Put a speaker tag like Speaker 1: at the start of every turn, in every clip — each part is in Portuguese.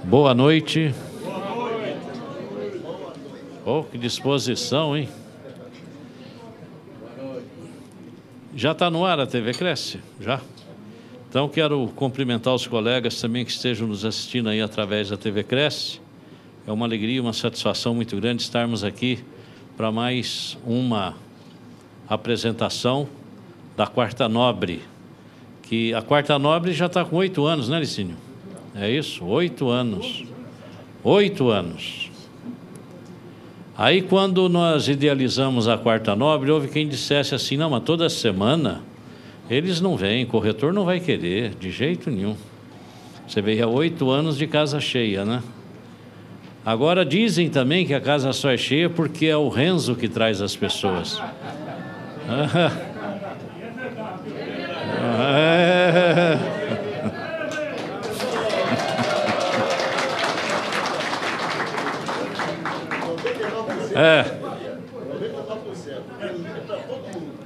Speaker 1: Boa noite. Oh, que disposição, hein? Já está no ar a TV Cresce? Já? Então, quero cumprimentar os colegas também que estejam nos assistindo aí através da TV Cresce. É uma alegria e uma satisfação muito grande estarmos aqui para mais uma apresentação da Quarta Nobre. Que a Quarta Nobre já está com 8 anos, né, Licínio? É isso? 8 anos. 8 anos. Aí, quando nós idealizamos a Quarta Nobre, houve quem dissesse assim, não, mas toda semana eles não vêm, corretor não vai querer, de jeito nenhum. Você vê, há 8 anos de casa cheia, né? Agora, dizem também que a casa só é cheia porque é o Renzo que traz as pessoas.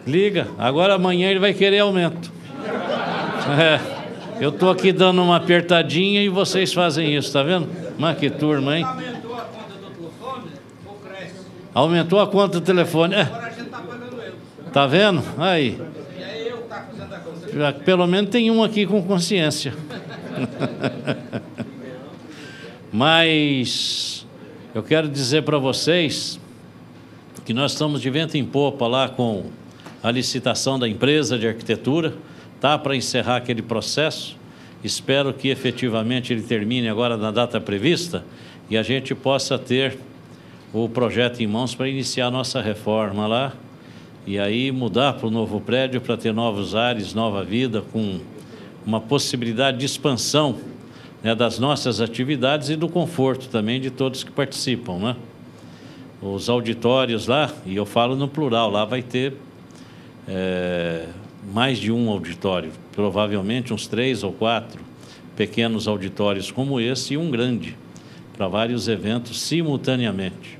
Speaker 1: Liga, agora amanhã ele vai querer aumento. Eu estou aqui dando uma apertadinha e vocês fazem isso, tá vendo? Mas que turma, hein?
Speaker 2: Aumentou a conta do telefone, ou cresce.
Speaker 1: Aumentou a conta do telefone.
Speaker 2: Agora a gente está pagando ele.
Speaker 1: Tá vendo? Aí.
Speaker 2: E aí eu que está fazendo a conta.
Speaker 1: Já, pelo menos tem um aqui com consciência. Mas eu quero dizer para vocês que nós estamos de vento em popa lá com a licitação da empresa de arquitetura, tá para encerrar aquele processo. Espero que efetivamente ele termine agora na data prevista e a gente possa ter o projeto em mãos para iniciar a nossa reforma lá e aí mudar para o novo prédio para ter novos ares, nova vida, com uma possibilidade de expansão, né, das nossas atividades e do conforto também de todos que participam, né? Os auditórios lá, e eu falo no plural, lá vai ter mais de um auditório, provavelmente uns 3 ou 4 pequenos auditórios como esse e um grande, para vários eventos simultaneamente.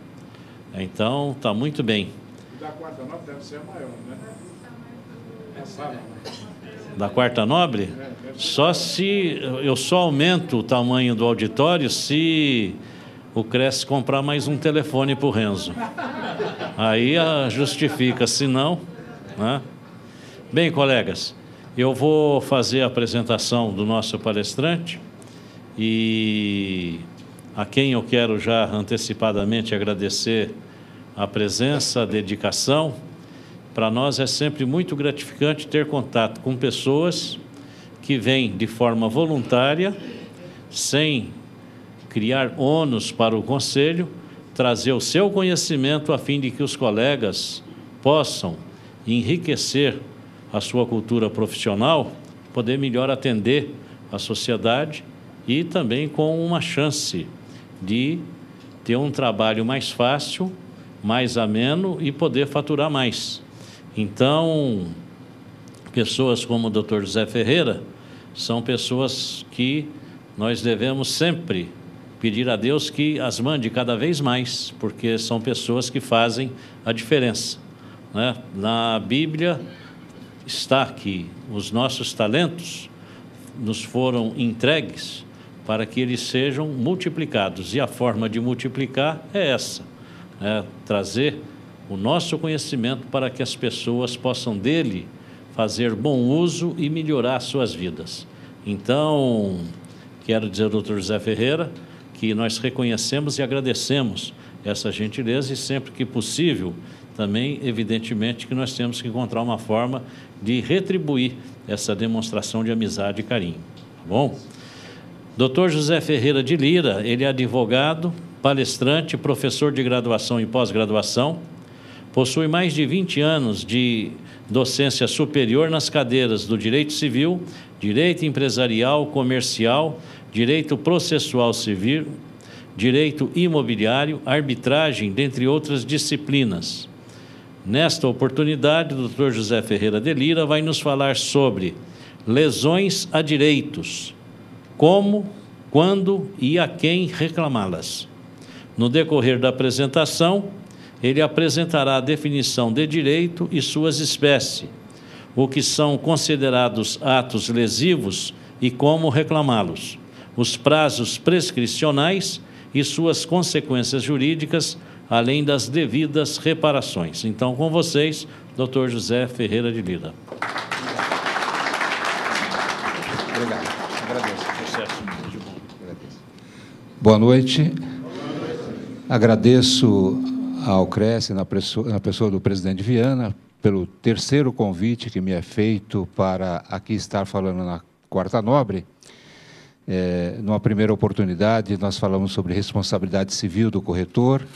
Speaker 1: Então, está muito bem.
Speaker 3: Da Quarta Nobre deve ser a maior, né? É sala.
Speaker 1: Da Quarta Nobre? Só se eu só aumento o tamanho do auditório se o Cresce comprar mais um telefone para o Renzo. Aí justifica, se não, né? Bem, colegas, eu vou fazer a apresentação do nosso palestrante e a quem eu quero já antecipadamente agradecer a presença, a dedicação. Para nós é sempre muito gratificante ter contato com pessoas que vêm de forma voluntária, sem criar ônus para o Conselho, trazer o seu conhecimento a fim de que os colegas possam enriquecer a sua cultura profissional, poder melhor atender a sociedade e também com uma chance de ter um trabalho mais fácil, mais ameno e poder faturar mais. Então, pessoas como o Dr. José Ferreira são pessoas que nós devemos sempre pedir a Deus que as mande cada vez mais, porque são pessoas que fazem a diferença, né? Na Bíblia está que os nossos talentos nos foram entregues para que eles sejam multiplicados, e a forma de multiplicar é essa, trazer o nosso conhecimento para que as pessoas possam dele fazer bom uso e melhorar suas vidas. Então, quero dizer ao Dr. José Ferreira que nós reconhecemos e agradecemos essa gentileza, e sempre que possível, também, evidentemente, que nós temos que encontrar uma forma de retribuir essa demonstração de amizade e carinho. Tá bom? Dr. José Ferreira de Lira, ele é advogado, palestrante, professor de graduação e pós-graduação, possui mais de 20 anos de docência superior nas cadeiras do Direito Civil, Direito Empresarial, Comercial, Direito Processual Civil, Direito Imobiliário, Arbitragem, dentre outras disciplinas. Nesta oportunidade, o Dr. José Ferreira de Lira vai nos falar sobre lesões a direitos, como, quando e a quem reclamá-las. No decorrer da apresentação, ele apresentará a definição de direito e suas espécies, o que são considerados atos lesivos e como reclamá-los, os prazos prescricionais e suas consequências jurídicas, além das devidas reparações. Então, com vocês, Dr. José Ferreira de Lira.
Speaker 4: Obrigado. Agradeço.
Speaker 1: Sucesso.
Speaker 4: Agradeço. Boa noite. Agradeço ao CRES, na pessoa do presidente Viana, pelo terceiro convite que me é feito para aqui estar falando na Quarta Nobre. Numa primeira oportunidade, nós falamos sobre responsabilidade civil do corretor.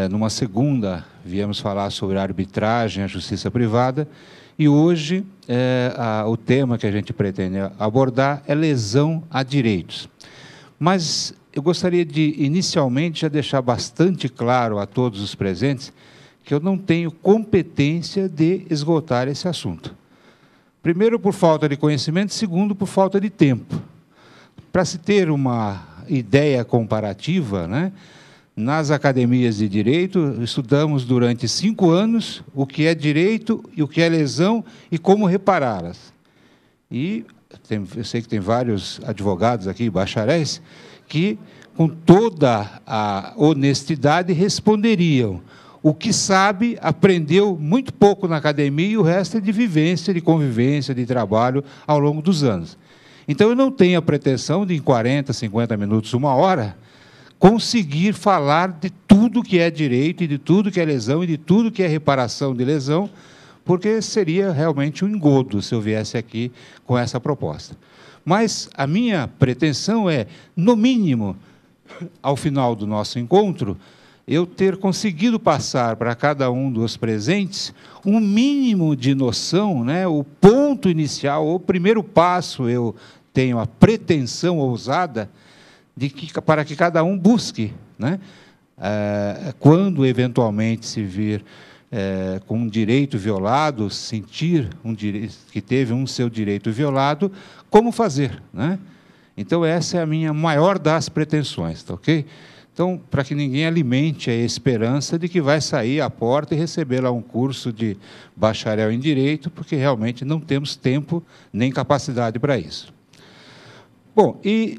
Speaker 4: Numa segunda, viemos falar sobre a arbitragem, a justiça privada. E hoje, o tema que a gente pretende abordar é lesão a direitos. Mas eu gostaria de, inicialmente, já deixar bastante claro a todos os presentes que eu não tenho competência de esgotar esse assunto. Primeiro, por falta de conhecimento, segundo, por falta de tempo. Para se ter uma ideia comparativa, né, nas academias de direito, estudamos durante 5 anos o que é direito e o que é lesão e como repará-las. E eu sei que tem vários advogados aqui, bacharéis, que, com toda a honestidade, responderiam: o que sabe, aprendeu muito pouco na academia e o resto é de vivência, de convivência, de trabalho ao longo dos anos. Então, eu não tenho a pretensão de, em 40, 50 minutos, 1 hora, conseguir falar de tudo que é direito, e de tudo que é lesão, e de tudo que é reparação de lesão, porque seria realmente um engodo se eu viesse aqui com essa proposta. Mas a minha pretensão é, no mínimo, ao final do nosso encontro, eu ter conseguido passar para cada um dos presentes um mínimo de noção, né, o ponto inicial, o primeiro passo, eu tenho a pretensão ousada de que, para que cada um busque, né, quando eventualmente se vir com um direito violado, sentir que teve seu direito violado, como fazer, né? Então, essa é a minha maior das pretensões, tá ok? Então, para que ninguém alimente a esperança de que vai sair à porta e receber lá um curso de bacharel em Direito, porque realmente não temos tempo nem capacidade para isso. Bom, e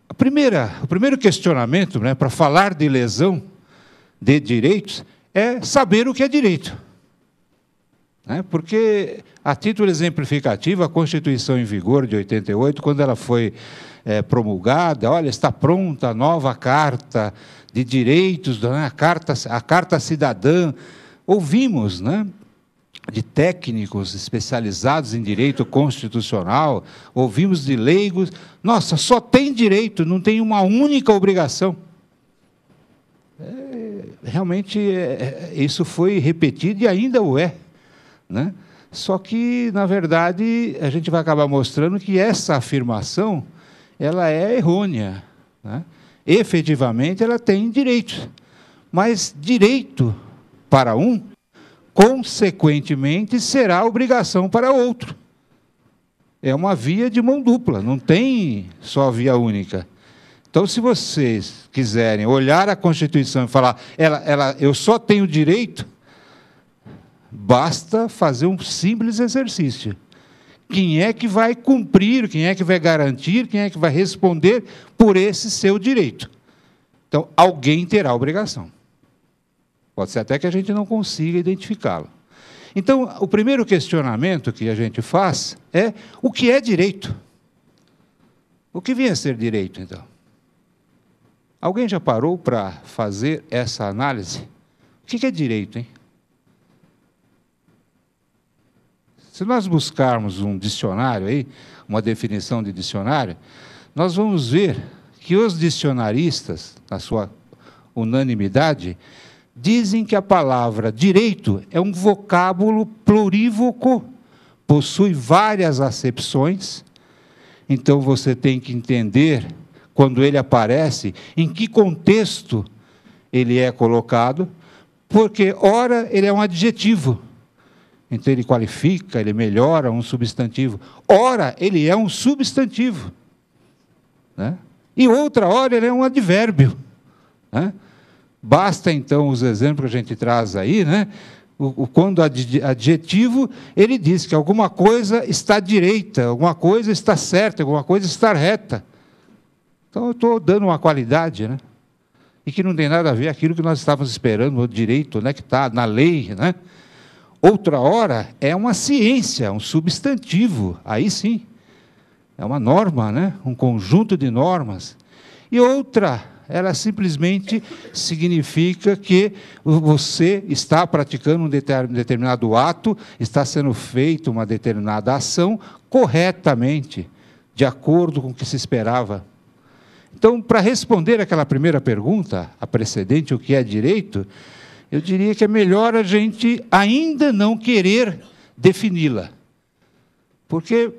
Speaker 4: o primeiro questionamento, né, para falar de lesão de direitos é saber o que é direito. Né? Porque, a título exemplificativo, a Constituição em vigor de 88, quando ela foi promulgada, olha, está pronta a nova Carta de Direitos, né? a Carta Cidadã. Ouvimos, né, de técnicos especializados em direito constitucional, ouvimos de leigos, nossa, só tem direito, não tem uma única obrigação. Realmente, isso foi repetido e ainda o é, né? Só que, na verdade, a gente vai acabar mostrando que essa afirmação ela é errônea, né? Efetivamente, ela tem direitos, mas direito para um consequentemente, será obrigação para outro. É uma via de mão dupla, não tem só via única. Então, se vocês quiserem olhar a Constituição e falar, eu só tenho direito, basta fazer um simples exercício. Quem é que vai cumprir, quem é que vai garantir, quem é que vai responder por esse seu direito? Então, alguém terá obrigação. Pode ser até que a gente não consiga identificá-lo. Então, o primeiro questionamento que a gente faz é o que é direito? O que vem a ser direito, então? Alguém já parou para fazer essa análise? O que é direito, hein? Se nós buscarmos um dicionário aí, uma definição de dicionário, nós vamos ver que os dicionaristas, na sua unanimidade, dizem que a palavra direito é um vocábulo plurívoco, possui várias acepções, então você tem que entender, quando ele aparece, em que contexto ele é colocado, porque, ora, ele é um adjetivo, então ele qualifica, ele melhora um substantivo, ora, ele é um substantivo, né? E outra hora ele é um advérbio, né? Basta, então, os exemplos que a gente traz aí, né? Quando adjetivo, ele diz que alguma coisa está direita, alguma coisa está certa, alguma coisa está reta. Então, eu estou dando uma qualidade, né? E que não tem nada a ver com aquilo que nós estávamos esperando, o direito, né? Que está na lei, né? Outra hora é uma ciência, um substantivo, aí sim, é uma norma, né? Um conjunto de normas. E outra, ela simplesmente significa que você está praticando um determinado ato, está sendo feita uma determinada ação corretamente, de acordo com o que se esperava. Então, para responder aquela primeira pergunta, a precedente, o que é direito, eu diria que é melhor a gente ainda não querer defini-la. Porque,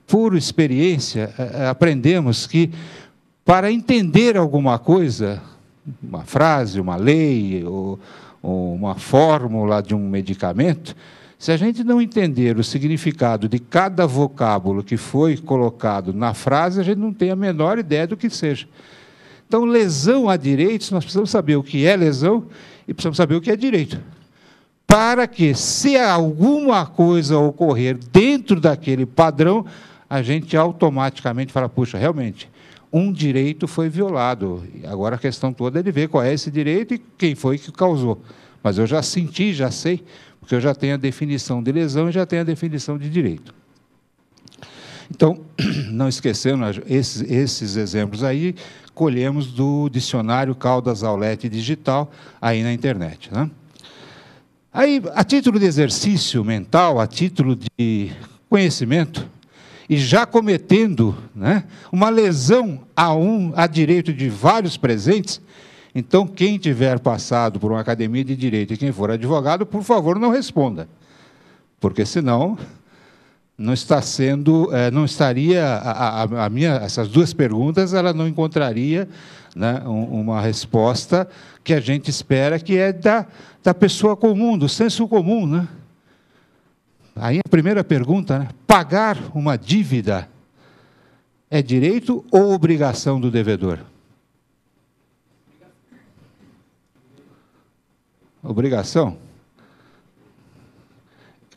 Speaker 4: por experiência, aprendemos que, para entender alguma coisa, uma frase, uma lei, ou uma fórmula de um medicamento, se a gente não entender o significado de cada vocábulo que foi colocado na frase, a gente não tem a menor ideia do que seja. Então, lesão a direitos, nós precisamos saber o que é lesão e precisamos saber o que é direito. Para que, se alguma coisa ocorrer dentro daquele padrão, a gente automaticamente fala, puxa, realmente, um direito foi violado. Agora a questão toda é de ver qual é esse direito e quem foi que causou. Mas eu já senti, já sei, porque eu já tenho a definição de lesão e já tenho a definição de direito. Então, não esquecendo esses exemplos aí, colhemos do dicionário Caldas Aulete Digital, aí na internet, né? Aí, a título de exercício mental, a título de conhecimento, e já cometendo, né, uma lesão a direito de vários presentes, então, quem tiver passado por uma academia de direito e quem for advogado, por favor, não responda, porque senão não está sendo, não estaria essas duas perguntas, ela não encontraria, né, uma resposta que a gente espera, que é da pessoa comum, do senso comum, né? Aí a primeira pergunta, né? Pagar uma dívida é direito ou obrigação do devedor? Obrigação?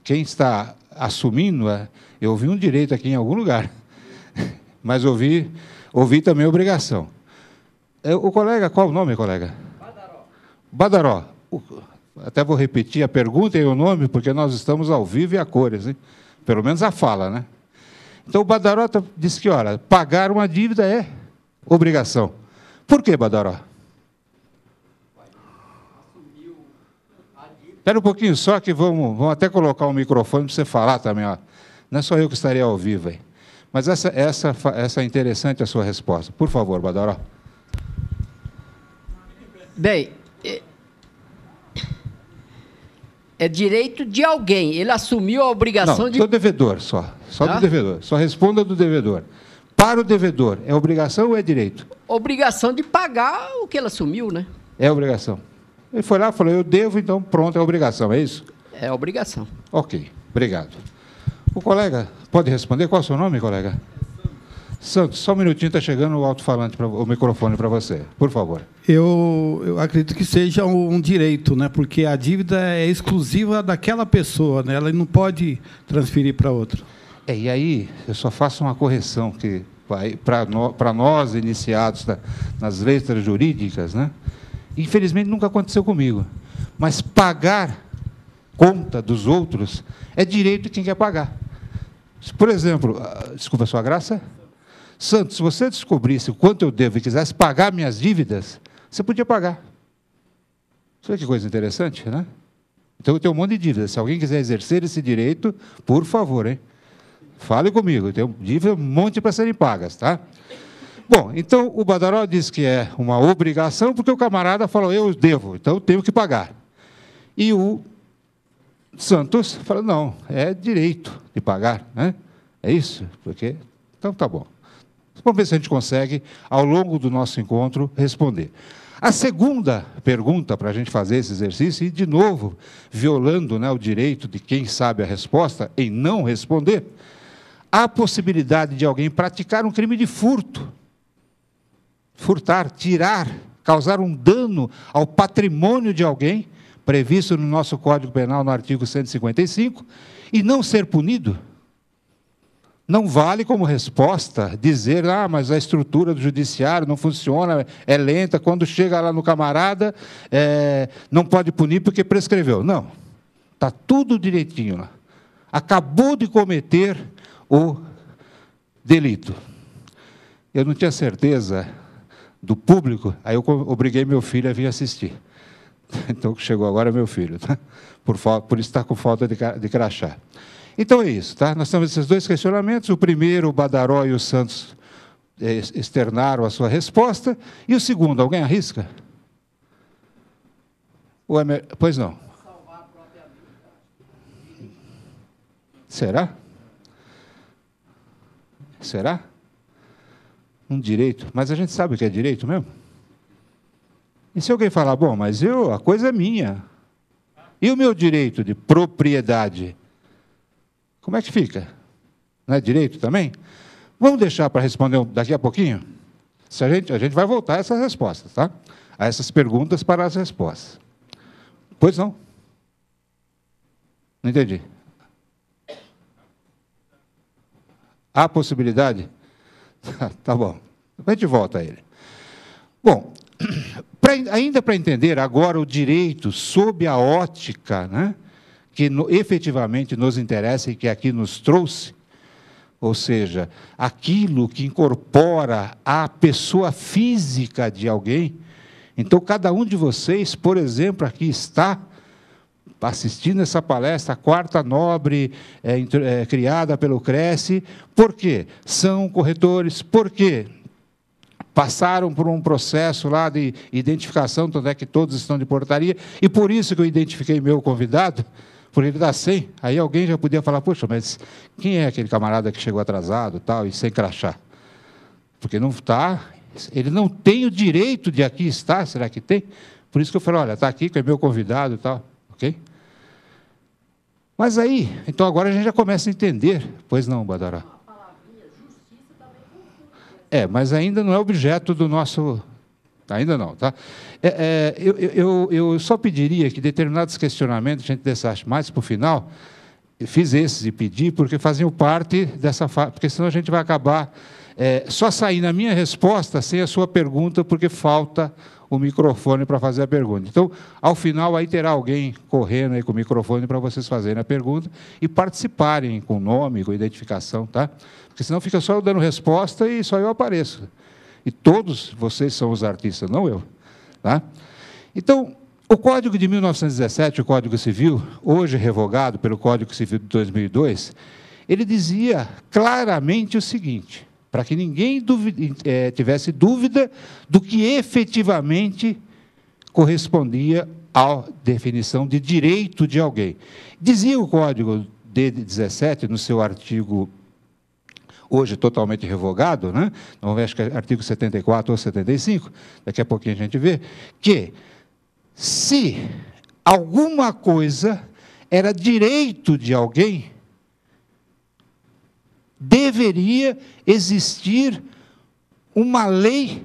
Speaker 4: Quem está assumindo, eu ouvi um direito aqui em algum lugar, mas ouvi também obrigação. O colega, qual o nome, colega? Badaró. Badaró. Até vou repetir a pergunta e o nome, porque nós estamos ao vivo e a cores, hein? Pelo menos a fala, né? Então, o Badaró disse que, olha, pagar uma dívida é obrigação. Por que, Badaró? Espera um pouquinho só, que vamos até colocar o microfone para você falar também. Ó. Não é só eu que estaria ao vivo aí. Mas essa é interessante a sua resposta. Por favor, Badaró.
Speaker 5: Bem, é direito de alguém. Ele assumiu a obrigação
Speaker 4: não, do devedor, só do devedor. Só responda do devedor. Para o devedor, é obrigação ou é direito?
Speaker 5: Obrigação de pagar o que ele assumiu, né?
Speaker 4: É obrigação. Ele foi lá e falou, eu devo, então pronto, é obrigação, é isso?
Speaker 5: É obrigação.
Speaker 4: Ok, obrigado. O colega pode responder? Qual é o seu nome, colega? Santos, só um minutinho, está chegando o alto-falante, o microfone para você, por favor.
Speaker 6: Eu acredito que seja um direito, né? Porque a dívida é exclusiva daquela pessoa, né? Ela não pode transferir para outro.
Speaker 4: E aí, eu só faço uma correção, que para nós, iniciados nas letras jurídicas, né? Infelizmente, nunca aconteceu comigo, mas pagar conta dos outros é direito de quem quer pagar. Por exemplo, desculpa a sua graça, Santos, se você descobrisse o quanto eu devo e quisesse pagar minhas dívidas, você podia pagar. Olha que coisa interessante, né? Então, eu tenho um monte de dívidas. Se alguém quiser exercer esse direito, por favor, hein? Fale comigo. Eu tenho dívida, um monte para serem pagas, tá? Bom, então, o Badaró diz que é uma obrigação, porque o camarada falou, eu devo, então eu tenho que pagar. E o Santos fala, não, é direito de pagar, né? É isso? Porque... Então, tá bom. Vamos ver se a gente consegue, ao longo do nosso encontro, responder. A segunda pergunta para a gente fazer esse exercício, e, de novo, violando, né, o direito de quem sabe a resposta em não responder, há a possibilidade de alguém praticar um crime de furto. Furtar, tirar, causar um dano ao patrimônio de alguém, previsto no nosso Código Penal, no artigo 155, e não ser punido. Não vale como resposta dizer, mas a estrutura do judiciário não funciona, é lenta, quando chega lá no camarada, não pode punir porque prescreveu. Não, está tudo direitinho lá. Acabou de cometer o delito. Eu não tinha certeza do público, aí eu obriguei meu filho a vir assistir. Então, chegou agora meu filho, tá? Por isso está com falta de crachá. Então, é isso, tá? Nós temos esses dois questionamentos. O primeiro, o Badaró e o Santos externaram a sua resposta. E o segundo, alguém arrisca? Pois não. Será? Será? Um direito. Mas a gente sabe o que é direito mesmo? E se alguém falar, bom, mas a coisa é minha. E o meu direito de propriedade? Como é que fica? Não é direito também? Vamos deixar para responder daqui a pouquinho? A gente vai voltar a essas respostas, tá? A essas perguntas para as respostas. Pois não? Não entendi. Há possibilidade? Tá bom. A gente volta a ele. Bom, ainda para entender agora o direito sob a ótica, né, que efetivamente nos interessa e que aqui nos trouxe, ou seja, aquilo que incorpora a pessoa física de alguém. Então, cada um de vocês, por exemplo, aqui está assistindo essa palestra, a quarta nobre, criada pelo Cresce. Por quê? São corretores. Por quê? Passaram por um processo lá de identificação, tanto é que todos estão de portaria, e por isso que eu identifiquei meu convidado, porque ele está sem. Aí alguém já podia falar, poxa, mas quem é aquele camarada que chegou atrasado tal, e sem crachá? Porque não está, ele não tem o direito de aqui estar, será que tem? Por isso que eu falei, olha, está aqui, que é meu convidado e tal, ok? Mas aí, então agora a gente já começa a entender, pois não, Badaró? Mas ainda não é objeto do nosso... Ainda não, tá? Eu só pediria que determinados questionamentos a gente deixasse mais para o final. Eu fiz esses e pedi, porque faziam parte dessa fase, porque senão a gente vai acabar só sair na minha resposta sem a sua pergunta, porque falta o microfone para fazer a pergunta. Então, ao final, aí terá alguém correndo aí com o microfone para vocês fazerem a pergunta e participarem com nome, com identificação, tá? Porque senão fica só eu dando resposta e só eu apareço. E todos vocês são os artistas, não eu. Tá? Então, o Código de 1917, o Código Civil, hoje revogado pelo Código Civil de 2002, ele dizia claramente o seguinte, para que ninguém tivesse dúvida do que efetivamente correspondia à definição de direito de alguém. Dizia o Código de 17, no seu artigo hoje totalmente revogado, né? Vamos ver, acho que é artigo 74 ou 75, daqui a pouquinho a gente vê, que se alguma coisa era direito de alguém, deveria existir uma lei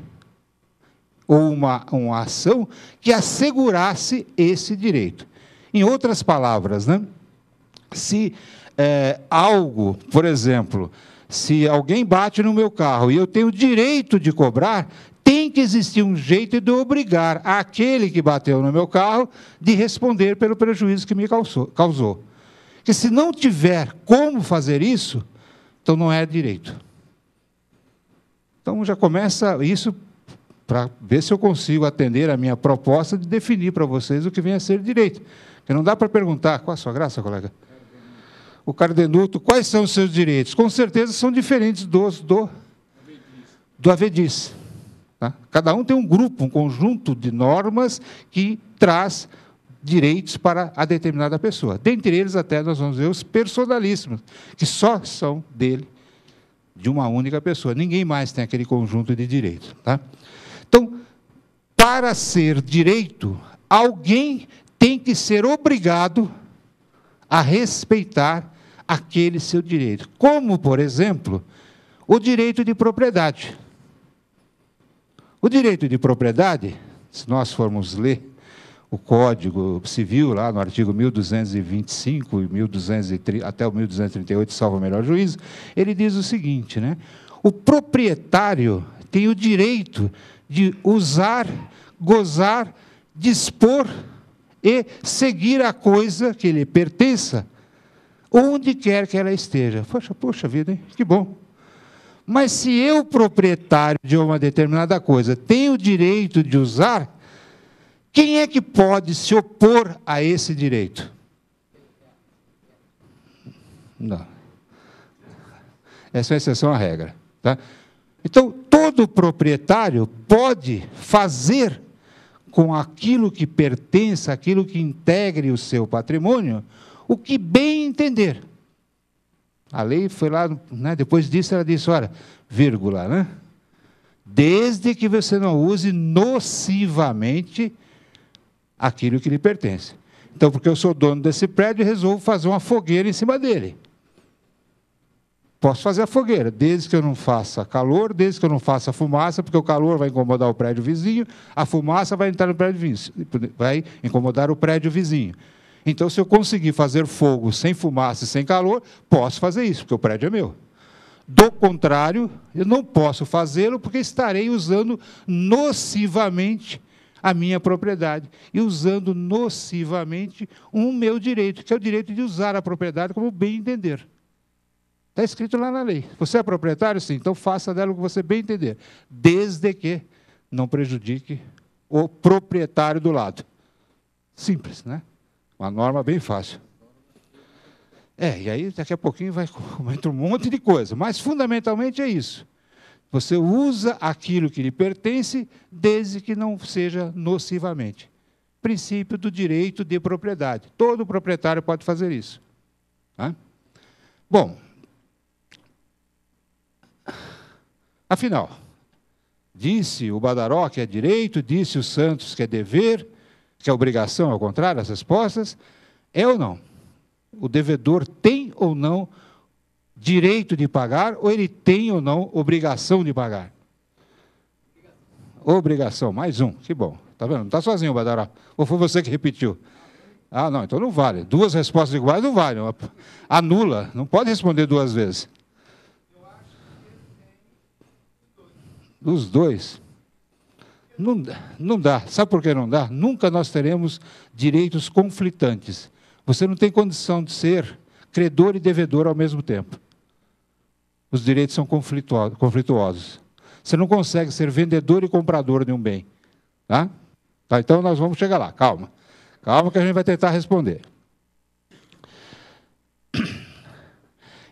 Speaker 4: ou uma ação que assegurasse esse direito. Em outras palavras, né? Se algo, por exemplo, se alguém bate no meu carro e eu tenho direito de cobrar, tem que existir um jeito de obrigar aquele que bateu no meu carro de responder pelo prejuízo que me causou. Porque se não tiver como fazer isso, então não é direito. Então já começa isso para ver se eu consigo atender a minha proposta de definir para vocês o que vem a ser direito. Porque não dá para perguntar, qual a sua graça, colega? O Cardenuto, quais são os seus direitos? Com certeza são diferentes do Avedice. Tá? Cada um tem um grupo, um conjunto de normas que traz direitos para a determinada pessoa. Dentre eles, até nós vamos ver os personalíssimos, que só são dele, de uma única pessoa. Ninguém mais tem aquele conjunto de direitos. Tá? Então, para ser direito, alguém tem que ser obrigado a respeitar aquele seu direito. Como, por exemplo, o direito de propriedade. O direito de propriedade, se nós formos ler o Código Civil, lá no artigo 1225 e 1230, até o 1238, salvo o melhor juízo, ele diz o seguinte, né? O proprietário tem o direito de usar, gozar, dispor e seguir a coisa que lhe pertença, onde quer que ela esteja. Poxa vida, hein? Que bom. Mas se eu, proprietário de uma determinada coisa, tenho o direito de usar, quem é que pode se opor a esse direito? Não. Essa é uma exceção à regra. Tá? Então, todo proprietário pode fazer com aquilo que pertence, aquilo que integre o seu patrimônio, o que bem entender. A lei foi lá, né, depois disso ela disse, olha, vírgula, né? Desde que você não use nocivamente aquilo que lhe pertence. Então, porque eu sou dono desse prédio e resolvo fazer uma fogueira em cima dele. Posso fazer a fogueira, desde que eu não faça calor, desde que eu não faça fumaça, porque o calor vai incomodar o prédio vizinho, a fumaça vai entrar no prédio vizinho, vai incomodar o prédio vizinho. Então, se eu conseguir fazer fogo sem fumaça e sem calor, posso fazer isso, porque o prédio é meu. Do contrário, eu não posso fazê-lo, porque estarei usando nocivamente a minha propriedade, e usando nocivamente o meu direito, que é o direito de usar a propriedade como bem entender. Está escrito lá na lei. Você é proprietário? Sim, então faça dela o que você bem entender, desde que não prejudique o proprietário do lado. Simples, né? Uma norma bem fácil. E aí daqui a pouquinho entra um monte de coisa, mas fundamentalmente é isso. Você usa aquilo que lhe pertence, desde que não seja nocivamente. Princípio do direito de propriedade. Todo proprietário pode fazer isso. Tá? Bom, afinal, disse o Badaró que é direito, disse o Santos que é dever, que é obrigação, ao contrário, as respostas, é ou não? O devedor tem ou não direito de pagar, ou ele tem ou não obrigação de pagar? Obrigação, mais um, que bom. Está vendo? Não está sozinho, Badaró. Ou foi você que repetiu? Ah, não, então não vale. Duas respostas iguais não valem. Anula, não pode responder duas vezes. Os dois. Não dá. Sabe por que não dá? Nunca nós teremos direitos conflitantes. Você não tem condição de ser credor e devedor ao mesmo tempo. Os direitos são conflituosos. Você não consegue ser vendedor e comprador de um bem. Tá? Então, nós vamos chegar lá. Calma. Calma que a gente vai tentar responder.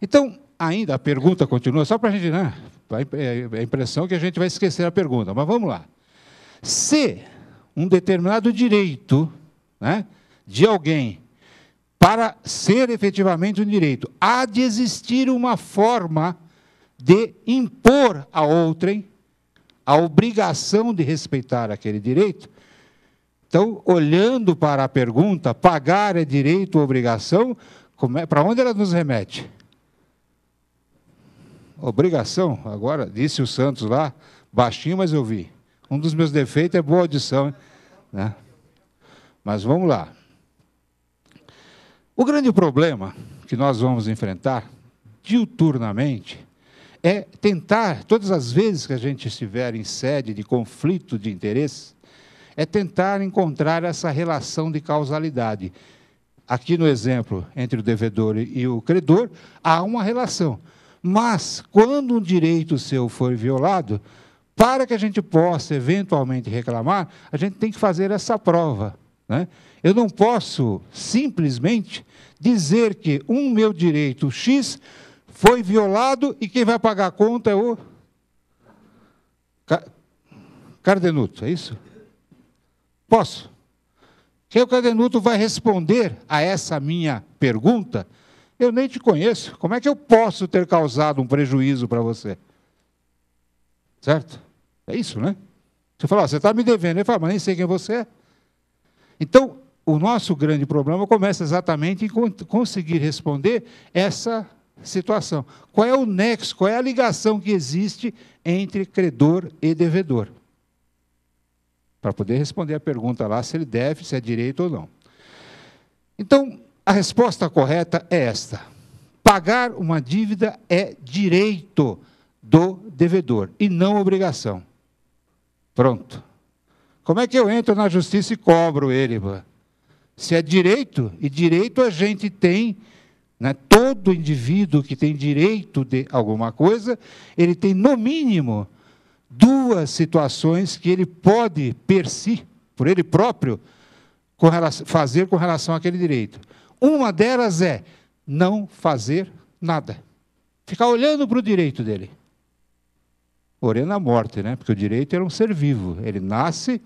Speaker 4: Então, ainda a pergunta continua, só para a gente, né? A impressão que a gente vai esquecer a pergunta, mas vamos lá. Se um determinado direito, né, de alguém, para ser efetivamente um direito, há de existir uma forma de impor a outrem a obrigação de respeitar aquele direito, Então, olhando para a pergunta, pagar é direito ou obrigação, para onde ela nos remete? Obrigação, agora, disse o Santos lá, baixinho, mas eu vi. Um dos meus defeitos é boa audição, né? Mas vamos lá. O grande problema que nós vamos enfrentar, diuturnamente, é tentar, todas as vezes que a gente estiver em sede de conflito de interesse, é tentar encontrar essa relação de causalidade. Aqui no exemplo, entre o devedor e o credor, há uma relação. Mas, quando um direito seu for violado, para que a gente possa eventualmente reclamar, a gente tem que fazer essa prova, né? Eu não posso simplesmente dizer que meu direito X foi violado e quem vai pagar a conta é o Cardenuto, é isso? Posso? Que o Cardenuto vai responder a essa minha pergunta? Eu nem te conheço. Como é que eu posso ter causado um prejuízo para você? Certo? É isso, né? Você fala, você está me devendo. Ele fala, mas nem sei quem você é. Então, o nosso grande problema começa exatamente em conseguir responder essa situação. Qual é o nexo, qual é a ligação que existe entre credor e devedor? Para poder responder a pergunta lá, se ele deve, se é direito ou não. Então, a resposta correta é esta. Pagar uma dívida é direito do devedor e não obrigação. Pronto. Como é que eu entro na justiça e cobro ele? Se é direito, e direito a gente tem, né, todo indivíduo que tem direito de alguma coisa, ele tem, no mínimo, duas situações que ele pode, per si, por ele próprio, fazer com relação àquele direito. Uma delas é não fazer nada. Ficar olhando para o direito dele. Orando a morte, né? Porque o direito é um ser vivo. Ele nasce,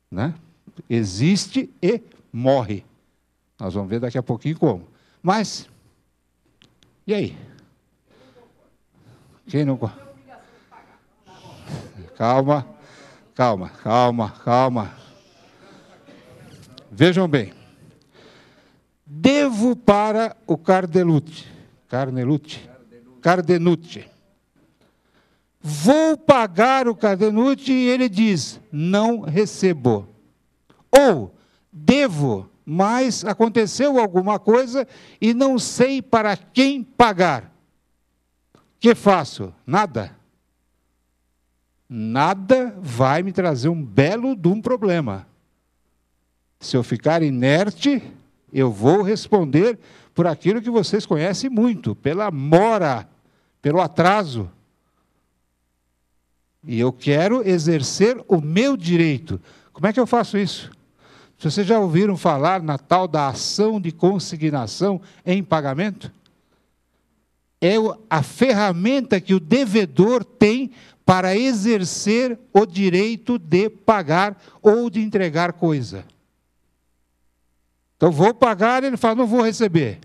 Speaker 4: né? Existe e morre. Nós vamos ver daqui a pouquinho como. Mas, e aí? Quem não... Calma, calma, calma, calma. Vejam bem. Devo para o Cardenuti. Vou pagar o Cardenuti e ele diz, não recebo. Ou, devo, mas aconteceu alguma coisa e não sei para quem pagar. O que faço? Nada. Nada vai me trazer um belo de um problema. Se eu ficar inerte, eu vou responder por aquilo que vocês conhecem muito, pela mora, pelo atraso. E eu quero exercer o meu direito. Como é que eu faço isso? Vocês já ouviram falar na tal da ação de consignação em pagamento? É a ferramenta que o devedor tem para exercer o direito de pagar ou de entregar coisa. Então, vou pagar, ele fala, não vou receber.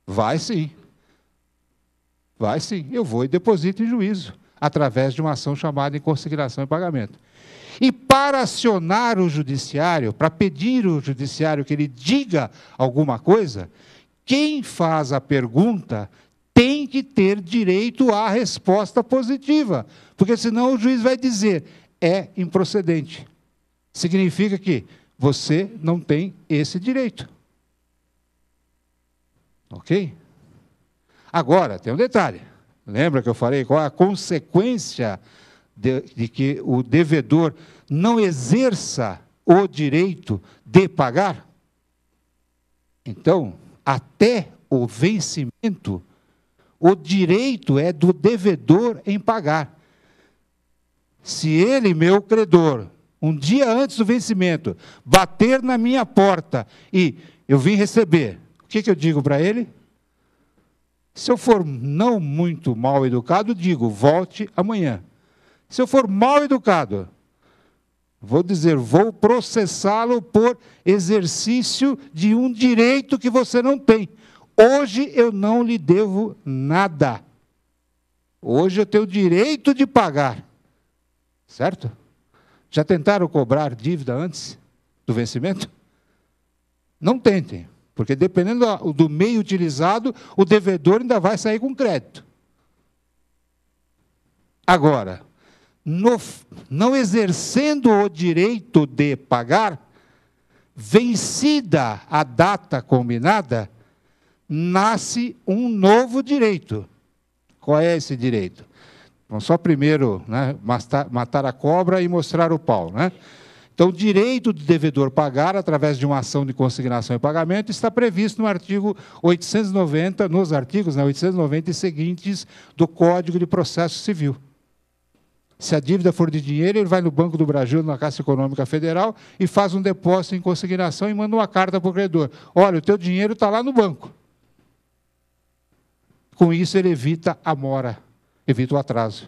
Speaker 4: Vai sim. Vai sim. Eu vou e deposito em juízo, através de uma ação chamada de consignação e pagamento. E para acionar o judiciário, para pedir ao judiciário que ele diga alguma coisa, quem faz a pergunta tem que ter direito à resposta positiva, porque senão o juiz vai dizer, é improcedente. Significa que você não tem esse direito. Ok? Agora, tem um detalhe. Lembra que eu falei qual é a consequência de que o devedor não exerça o direito de pagar? Então, até o vencimento, o direito é do devedor em pagar. Se ele, meu credor, um dia antes do vencimento, bater na minha porta e eu vim receber, o que eu digo para ele? Se eu for não muito mal educado, digo, volte amanhã. Se eu for mal educado, vou dizer, vou processá-lo por exercício de um direito que você não tem. Hoje eu não lhe devo nada. Hoje eu tenho o direito de pagar. Certo? Já tentaram cobrar dívida antes do vencimento? Não tentem, porque dependendo do meio utilizado, o devedor ainda vai sair com crédito. Agora, não exercendo o direito de pagar, vencida a data combinada, nasce um novo direito. Qual é esse direito? Vamos só primeiro, né, matar a cobra e mostrar o pau, né? Então, o direito do devedor pagar através de uma ação de consignação e pagamento está previsto no artigo 890, nos artigos 890 e seguintes do Código de Processo Civil. Se a dívida for de dinheiro, ele vai no Banco do Brasil, na Caixa Econômica Federal, e faz um depósito em consignação e manda uma carta para o credor. Olha, o teu dinheiro está lá no banco. Com isso, ele evita a mora, evita o atraso.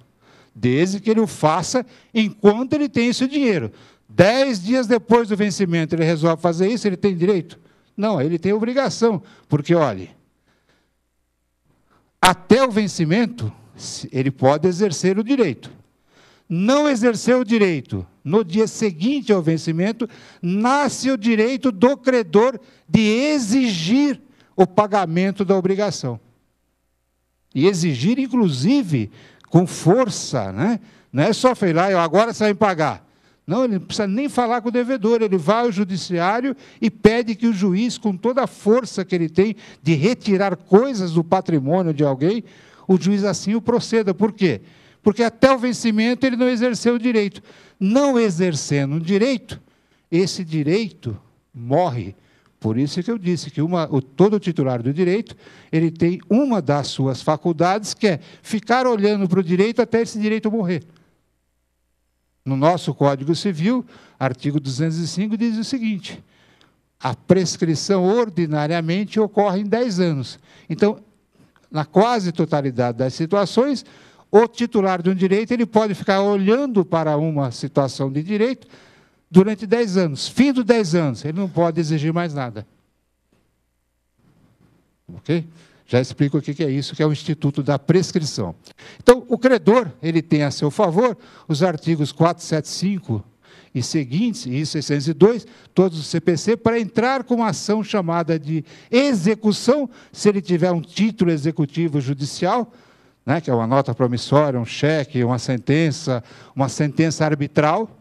Speaker 4: Desde que ele o faça enquanto ele tem esse dinheiro. 10 dias depois do vencimento, ele resolve fazer isso, ele tem direito? Não, ele tem obrigação. Porque, olhe, até o vencimento, ele pode exercer o direito. Não exerceu o direito, no dia seguinte ao vencimento, nasce o direito do credor de exigir o pagamento da obrigação. E exigir, inclusive, com força, né? Não é só falar, agora você vai pagar. Não, ele não precisa nem falar com o devedor, ele vai ao judiciário e pede que o juiz, com toda a força que ele tem de retirar coisas do patrimônio de alguém, o juiz assim o proceda. Por quê? Porque até o vencimento ele não exerceu o direito. Não exercendo o direito, esse direito morre. Por isso que eu disse que todo titular do direito, ele tem uma das suas faculdades, que é ficar olhando para o direito até esse direito morrer. No nosso Código Civil, artigo 205, diz o seguinte: a prescrição ordinariamente ocorre em 10 anos. Então, na quase totalidade das situações, o titular de um direito ele pode ficar olhando para uma situação de direito durante 10 anos. Fim dos 10 anos, ele não pode exigir mais nada. Ok? Já explico o que é isso, que é o Instituto da Prescrição. Então, o credor, ele tem a seu favor os artigos 475 e seguintes, e 602, todos os CPC, para entrar com uma ação chamada de execução, se ele tiver um título executivo judicial, né, que é uma nota promissória, um cheque, uma sentença arbitral,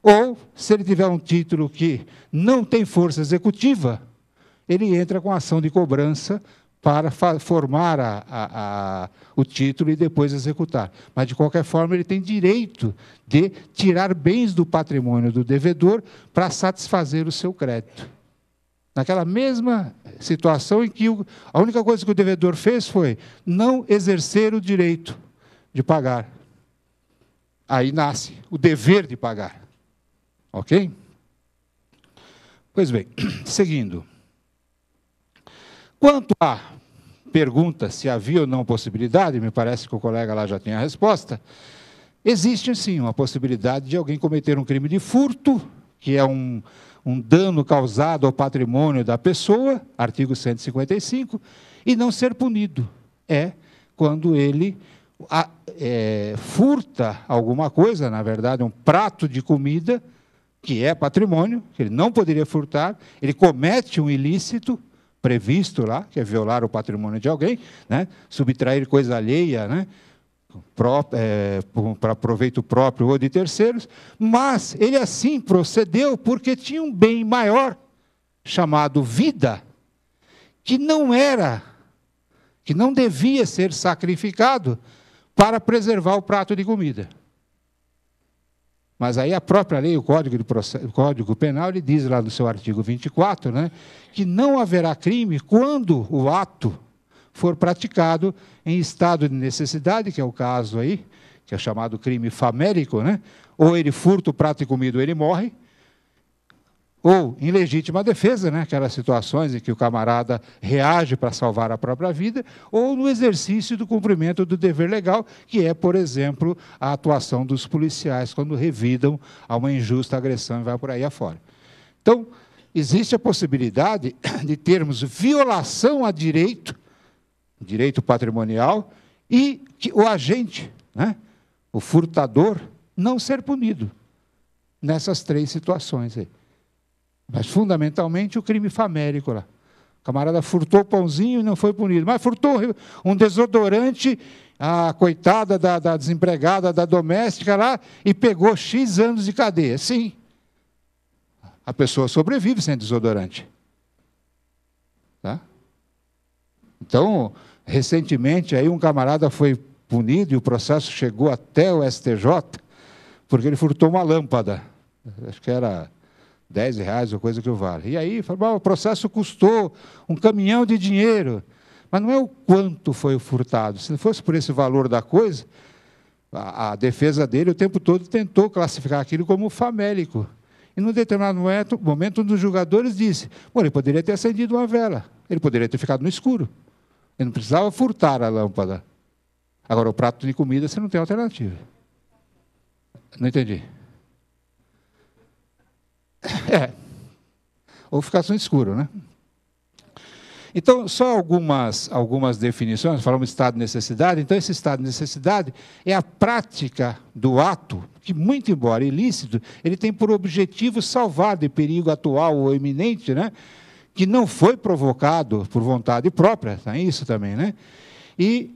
Speaker 4: ou, se ele tiver um título que não tem força executiva, ele entra com ação de cobrança para formar o título e depois executar. Mas, de qualquer forma, ele tem direito de tirar bens do patrimônio do devedor para satisfazer o seu crédito. Naquela mesma situação em que a única coisa que o devedor fez foi não exercer o direito de pagar. Aí nasce o dever de pagar. Ok? Pois bem, seguindo. Quanto à pergunta se havia ou não possibilidade, me parece que o colega lá já tem a resposta, existe sim uma possibilidade de alguém cometer um crime de furto, que é um dano causado ao patrimônio da pessoa, artigo 155, e não ser punido. É quando ele furta alguma coisa, na verdade, um prato de comida, que é patrimônio, que ele não poderia furtar, ele comete um ilícito previsto lá, que é violar o patrimônio de alguém, né? Subtrair coisa alheia, né? Para proveito próprio ou de terceiros, mas ele assim procedeu porque tinha um bem maior, chamado vida, que não devia ser sacrificado para preservar o prato de comida. Mas aí a própria lei, o Código Penal, ele diz lá no seu artigo 24, né, que não haverá crime quando o ato for praticado em estado de necessidade, que é o caso aí, que é chamado crime famélico, né? Ou ele furta o prato de comida ou ele morre, ou em legítima defesa, né? Aquelas situações em que o camarada reage para salvar a própria vida, ou no exercício do cumprimento do dever legal, que é, por exemplo, a atuação dos policiais quando revidam a uma injusta agressão e vai por aí afora. Então, existe a possibilidade de termos violação a direito patrimonial, e que o agente, né, o furtador, não ser punido nessas 3 situações aí. Mas, fundamentalmente, o crime famélico lá. O camarada furtou pãozinho e não foi punido. Mas furtou um desodorante, a coitada da desempregada, da doméstica lá, e pegou X anos de cadeia. Sim. A pessoa sobrevive sem desodorante. Tá? Então, recentemente, aí um camarada foi punido e o processo chegou até o STJ, porque ele furtou uma lâmpada. Acho que era R$10 ou coisa que o vale. E aí, o processo custou um caminhão de dinheiro. Mas não é o quanto foi furtado. Se não fosse por esse valor da coisa, a defesa dele o tempo todo tentou classificar aquilo como famélico. E, num determinado momento, um dos julgadores disse, bom, ele poderia ter acendido uma vela, ele poderia ter ficado no escuro. Ele não precisava furtar a lâmpada. Agora, o prato de comida, você não tem alternativa. Não entendi. Ou ficar no escuro, né? Então, só algumas definições. Falamos de estado de necessidade. Então, esse estado de necessidade é a prática do ato, que, muito embora ilícito, ele tem por objetivo salvar de perigo atual ou iminente, né? Que não foi provocado por vontade própria, tá? Isso também, né? E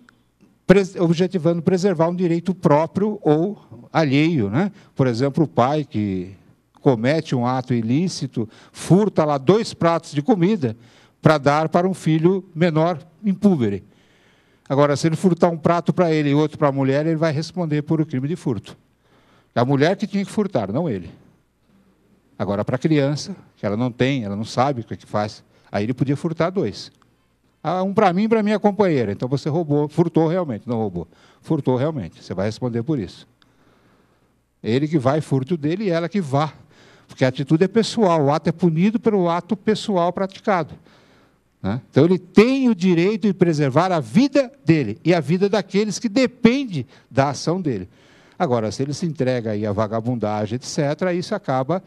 Speaker 4: objetivando preservar um direito próprio ou alheio, né? Por exemplo, o pai que comete um ato ilícito, furta lá 2 pratos de comida para dar para um filho menor impúbere. Agora, se ele furtar um prato para ele e outro para a mulher, ele vai responder por o crime de furto. É a mulher que tinha que furtar, não ele. Agora, para a criança, que ela não tem, ela não sabe o que faz, aí ele podia furtar 2. Um para mim e para a minha companheira. Então, você roubou, furtou realmente, não roubou. Furtou realmente, você vai responder por isso. Ele que vai, furto dele, e ela que vá. Porque a atitude é pessoal, o ato é punido pelo ato pessoal praticado. Né? Então, ele tem o direito de preservar a vida dele e a vida daqueles que dependem da ação dele. Agora, se ele se entrega aí à vagabundagem, etc., isso acaba,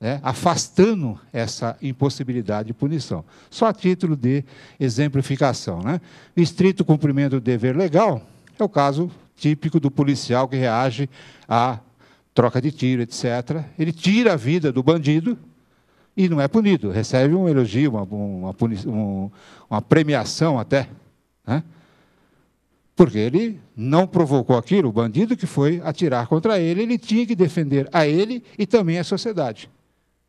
Speaker 4: né, afastando essa impossibilidade de punição. Só a título de exemplificação. Né? O estrito cumprimento do dever legal é o caso típico do policial que reage à troca de tiro, etc. Ele tira a vida do bandido e não é punido, recebe um elogio, uma premiação até, né? Porque ele não provocou aquilo, o bandido que foi atirar contra ele, ele tinha que defender a ele e também a sociedade.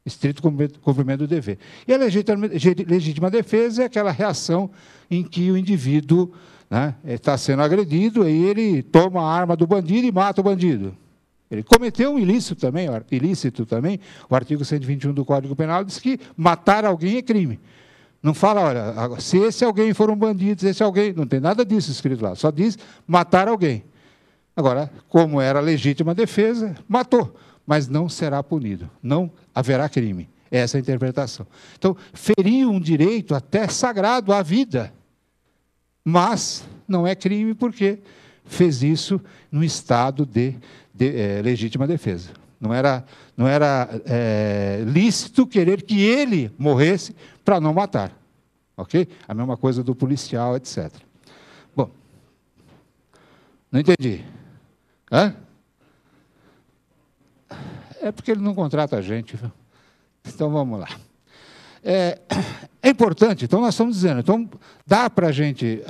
Speaker 4: Estrito cumprimento do dever. E a legítima defesa é aquela reação em que o indivíduo, né, está sendo agredido e ele toma a arma do bandido e mata o bandido. Ele cometeu um ilícito também, o artigo 121 do Código Penal diz que matar alguém é crime. Não fala, olha, se esse alguém for um bandido, se esse alguém... Não tem nada disso escrito lá, só diz matar alguém. Agora, como era legítima defesa, matou, mas não será punido, não haverá crime. Essa é a interpretação. Então, feriu um direito até sagrado à vida, mas não é crime porque fez isso no estado de legítima defesa. Não era lícito querer que ele morresse para não matar. Ok? A mesma coisa do policial, etc. Bom, não entendi. Hã? É porque ele não contrata a gente. Viu? Então, vamos lá. É importante, então nós estamos dizendo, então dá para a gente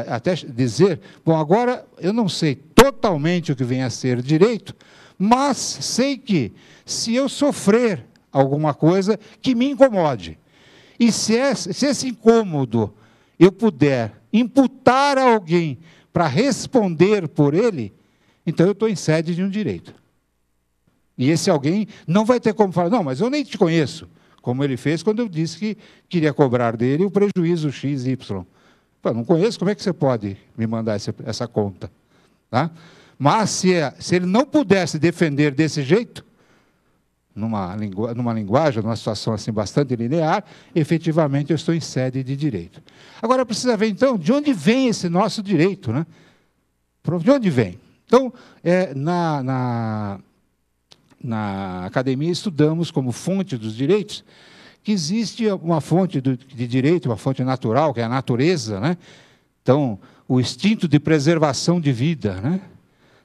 Speaker 4: até dizer, bom, agora eu não sei totalmente o que vem a ser direito, mas sei que se eu sofrer alguma coisa que me incomode, e se esse incômodo eu puder imputar a alguém para responder por ele, então eu estou em sede de um direito. E esse alguém não vai ter como falar, não, mas eu nem te conheço, como ele fez quando eu disse que queria cobrar dele o prejuízo XY. Pô, não conheço, como é que você pode me mandar essa conta? Tá? Mas se ele não pudesse defender desse jeito, numa linguagem, numa situação assim bastante linear, efetivamente eu estou em sede de direito. Agora precisa ver, então, de onde vem esse nosso direito, né? De onde vem? Então, na academia estudamos como fonte dos direitos que existe uma fonte de direito, uma fonte natural, que é a natureza, né? Então, o instinto de preservação de vida, né?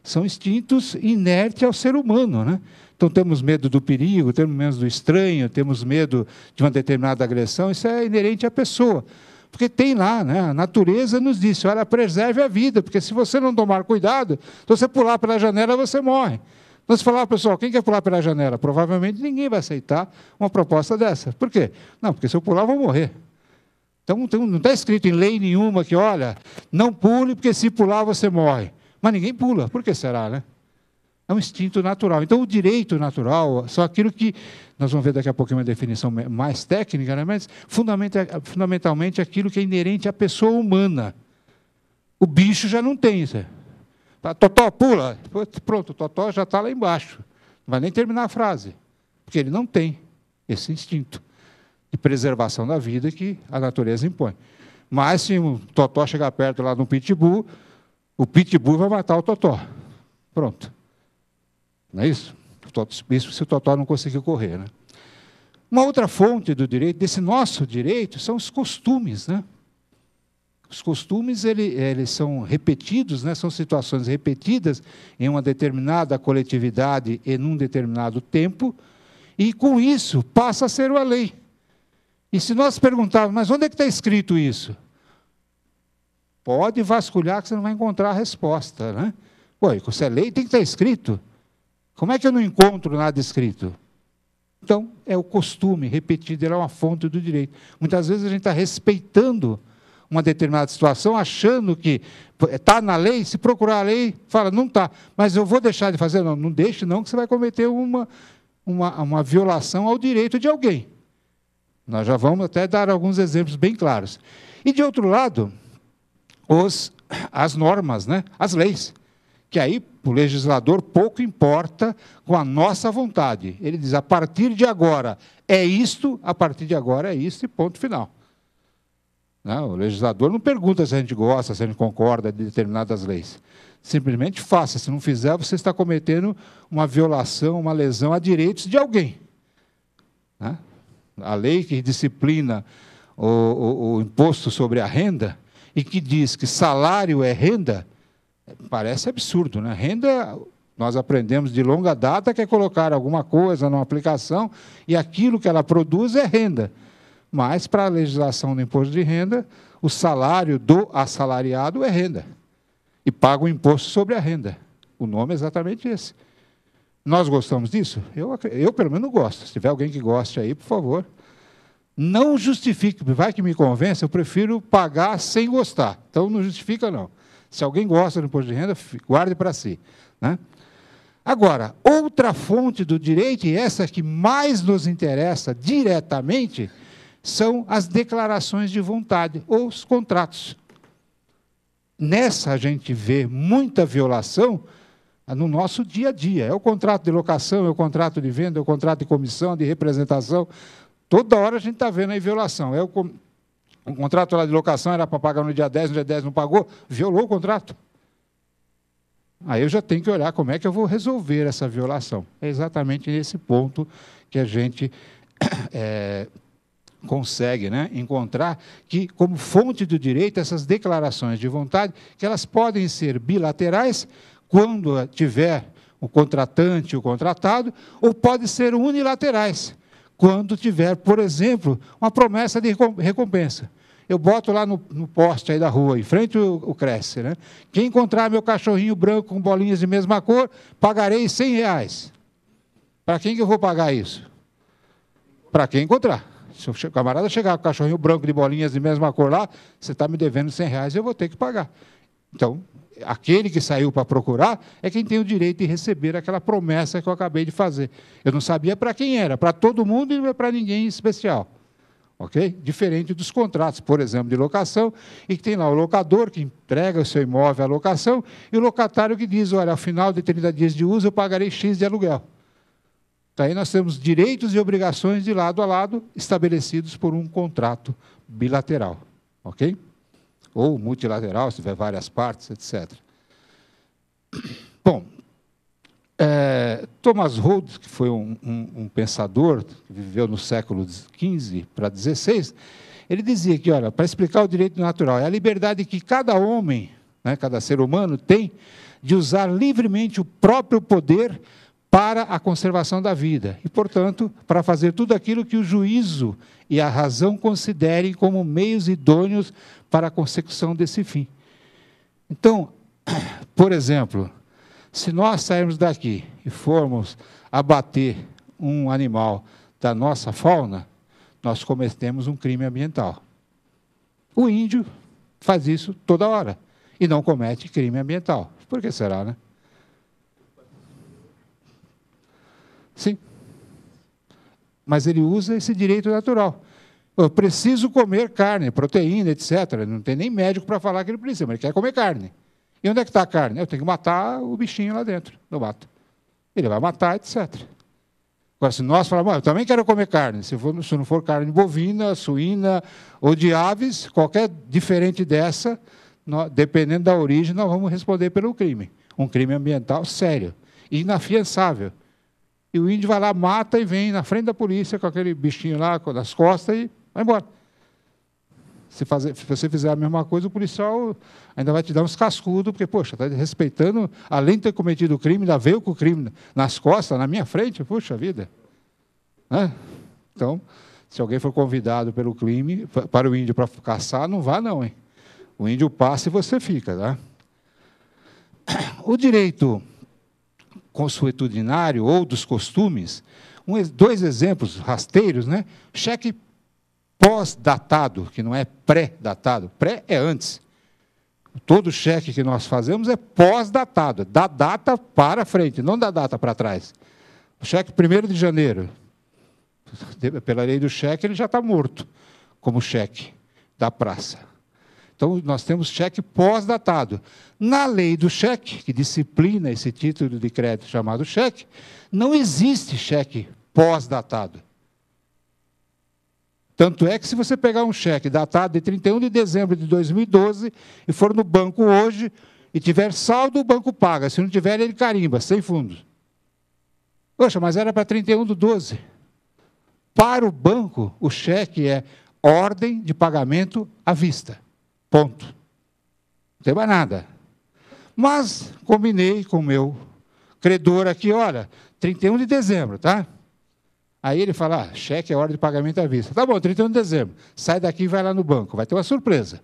Speaker 4: São instintos inerentes ao ser humano, né? Então, temos medo do perigo, temos medo do estranho, temos medo de uma determinada agressão, isso é inerente à pessoa. Porque tem lá, né? A natureza nos disse, olha, preserve a vida, porque se você não tomar cuidado, se você pular pela janela, você morre. Então, se falar, pessoal, quem quer pular pela janela? Provavelmente ninguém vai aceitar uma proposta dessa. Por quê? Não, porque se eu pular, eu vou morrer. Então, não está escrito em lei nenhuma que, olha, não pule, porque se pular, você morre. Mas ninguém pula. Por que será, né? É um instinto natural. Então, o direito natural só aquilo que, nós vamos ver daqui a pouco uma definição mais técnica, né? Mas fundamentalmente aquilo que é inerente à pessoa humana. O bicho já não tem isso. Totó, pula. Pronto, o Totó já está lá embaixo. Não vai nem terminar a frase. Porque ele não tem esse instinto de preservação da vida que a natureza impõe. Mas, se o Totó chegar perto lá no pitbull, o pitbull vai matar o Totó. Pronto. Não é isso? Isso se o Totó não conseguir correr, né? Uma outra fonte do direito, desse nosso direito, são os costumes, né? Os costumes, eles são repetidos, né? São situações repetidas em uma determinada coletividade e num determinado tempo, e, com isso, passa a ser uma lei. E se nós perguntarmos, mas onde é que está escrito isso? Pode vasculhar que você não vai encontrar a resposta, né? Pô, se é lei, tem que estar escrito. Como é que eu não encontro nada escrito? Então, é o costume repetido, ele é uma fonte do direito. Muitas vezes a gente está respeitando uma determinada situação, achando que está na lei, se procurar a lei, fala, não está, mas eu vou deixar de fazer. Não, não deixe não, que você vai cometer uma violação ao direito de alguém. Nós já vamos até dar alguns exemplos bem claros. E, de outro lado, as normas, né? As leis, que aí o legislador pouco importa com a nossa vontade. Ele diz, a partir de agora é isto, a partir de agora é isto, e ponto final. Não, o legislador não pergunta se a gente gosta, se a gente concorda de determinadas leis. Simplesmente faça. Se não fizer, você está cometendo uma violação, uma lesão a direitos de alguém. Né? A lei que disciplina o imposto sobre a renda e que diz que salário é renda, parece absurdo, né? Renda, nós aprendemos de longa data que é colocar alguma coisa numa aplicação e aquilo que ela produz é renda. Mas, para a legislação do imposto de renda, o salário do assalariado é renda. E paga o imposto sobre a renda. O nome é exatamente esse. Nós gostamos disso? Eu pelo menos, gosto. Se tiver alguém que goste aí, por favor, não justifique. Vai que me convence, eu prefiro pagar sem gostar. Então, não justifica, não. Se alguém gosta do imposto de renda, guarde para si. Né? Agora, outra fonte do direito, e essa que mais nos interessa diretamente, são as declarações de vontade, ou os contratos. Nessa a gente vê muita violação no nosso dia a dia. É o contrato de locação, é o contrato de venda, é o contrato de comissão, de representação. Toda hora a gente está vendo aí violação. O contrato lá de locação era para pagar no dia 10 não pagou, violou o contrato. Aí eu já tenho que olhar como é que eu vou resolver essa violação. É exatamente nesse ponto que a gente consegue, né, encontrar que, como fonte do direito, essas declarações de vontade, que elas podem ser bilaterais, quando tiver o contratante e o contratado, ou podem ser unilaterais, quando tiver, por exemplo, uma promessa de recompensa. Eu boto lá no poste aí da rua, em frente ao Cresce, né? Quem encontrar meu cachorrinho branco com bolinhas de mesma cor, pagarei R$100. Para quem que eu vou pagar isso? Para quem encontrar. Se o camarada chegar com o cachorrinho branco de bolinhas de mesma cor lá, você está me devendo R$100, eu vou ter que pagar. Então, aquele que saiu para procurar é quem tem o direito de receber aquela promessa que eu acabei de fazer. Eu não sabia para quem era, para todo mundo e não é para ninguém em especial. Okay? Diferente dos contratos, por exemplo, de locação, e que tem lá o locador que entrega o seu imóvel à locação e o locatário que diz, olha, ao final de 30 dias de uso eu pagarei X de aluguel. Então, aí nós temos direitos e obrigações de lado a lado estabelecidos por um contrato bilateral. Ok? Ou multilateral, se tiver várias partes, etc. Bom, Thomas Hobbes, que foi um pensador que viveu no século XV para XVI, ele dizia que, olha, para explicar o direito natural, é a liberdade que cada homem, né, cada ser humano tem de usar livremente o próprio poder para a conservação da vida e, portanto, para fazer tudo aquilo que o juízo e a razão considerem como meios idôneos para a consecução desse fim. Então, por exemplo, se nós sairmos daqui e formos abater um animal da nossa fauna, nós cometemos um crime ambiental. O índio faz isso toda hora e não comete crime ambiental. Por que será, né? Sim. Mas ele usa esse direito natural. Eu preciso comer carne, proteína, etc. Não tem nem médico para falar que ele precisa, mas ele quer comer carne. E onde é que está a carne? Eu tenho que matar o bichinho lá dentro, no mato. Ele vai matar, etc. Agora, se nós falarmos, eu também quero comer carne, se não for carne bovina, suína ou de aves, qualquer diferente dessa, dependendo da origem, nós vamos responder pelo crime. Um crime ambiental sério, inafiançável. E o índio vai lá, mata e vem na frente da polícia com aquele bichinho lá nas costas e vai embora. Se você fizer a mesma coisa, o policial ainda vai te dar uns cascudos, porque, poxa, está respeitando, além de ter cometido o crime, ainda veio com o crime nas costas, na minha frente, puxa vida. Né? Então, se alguém for convidado pelo crime, para o índio para caçar, não vá não, hein? O índio passa e você fica. Tá? O direito consuetudinário ou dos costumes, dois exemplos rasteiros, né? Cheque pós-datado, que não é pré-datado. Pré é antes. Todo cheque que nós fazemos é pós-datado, da data para frente, não da data para trás. O cheque 1º de janeiro, pela lei do cheque, ele já está morto, como cheque da praça. Então, nós temos cheque pós-datado. Na lei do cheque, que disciplina esse título de crédito chamado cheque, não existe cheque pós-datado. Tanto é que, se você pegar um cheque datado de 31 de dezembro de 2012 e for no banco hoje e tiver saldo, o banco paga. Se não tiver, ele carimba, sem fundos. Poxa, mas era para 31 de 12. Para o banco, o cheque é ordem de pagamento à vista. Ponto. Não tem mais nada. Mas combinei com o meu credor aqui, olha, 31 de dezembro, tá? Aí ele fala, cheque é hora de pagamento à vista. Tá bom, 31 de dezembro. Sai daqui e vai lá no banco. Vai ter uma surpresa.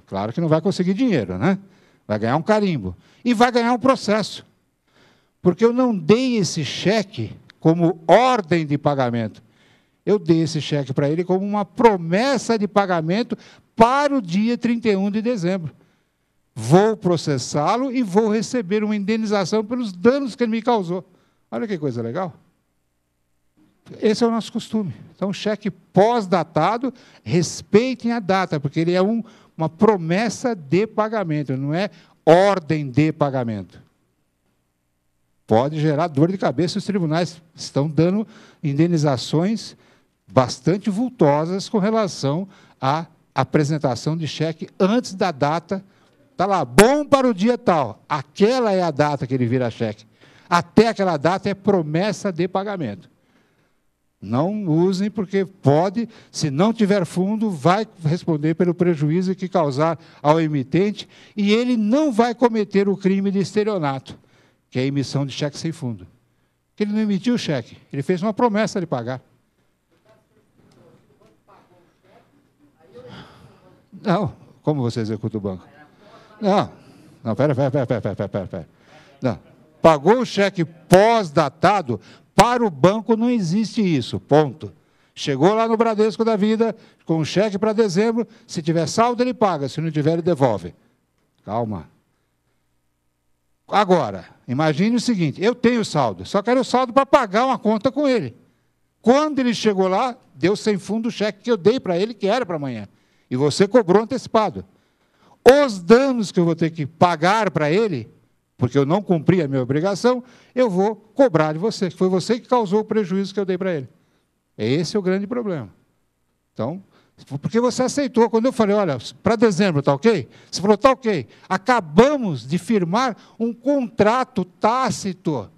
Speaker 4: Claro que não vai conseguir dinheiro, né? Vai ganhar um carimbo. E vai ganhar um processo. Porque eu não dei esse cheque como ordem de pagamento. Eu dei esse cheque para ele como uma promessa de pagamento para o dia 31 de dezembro. Vou processá-lo e vou receber uma indenização pelos danos que ele me causou. Olha que coisa legal. Esse é o nosso costume. Então, cheque pós-datado, respeitem a data, porque ele é uma promessa de pagamento, não é ordem de pagamento. Pode gerar dor de cabeça, os tribunais estão dando indenizações bastante vultosas com relação à apresentação de cheque antes da data. Está lá, bom para o dia tal. Aquela é a data que ele vira cheque. Até aquela data é promessa de pagamento. Não usem, porque pode, se não tiver fundo, vai responder pelo prejuízo que causar ao emitente e ele não vai cometer o crime de estelionato, que é a emissão de cheque sem fundo. Porque ele não emitiu o cheque, ele fez uma promessa de pagar. Não, como você executa o banco? Não, pera. Não. Pagou o cheque pós-datado, para o banco não existe isso, ponto. Chegou lá no Bradesco da vida, com um cheque para dezembro, se tiver saldo ele paga, se não tiver ele devolve. Calma. Agora, imagine o seguinte, eu tenho saldo, só quero o saldo para pagar uma conta com ele. Quando ele chegou lá, deu sem fundo o cheque que eu dei para ele, que era para amanhã. E você cobrou antecipado. Os danos que eu vou ter que pagar para ele, porque eu não cumpri a minha obrigação, eu vou cobrar de você. Foi você que causou o prejuízo que eu dei para ele. Esse é o grande problema. Então, porque você aceitou. Quando eu falei, olha, para dezembro, está ok? Você falou, está ok. Acabamos de firmar um contrato tácito.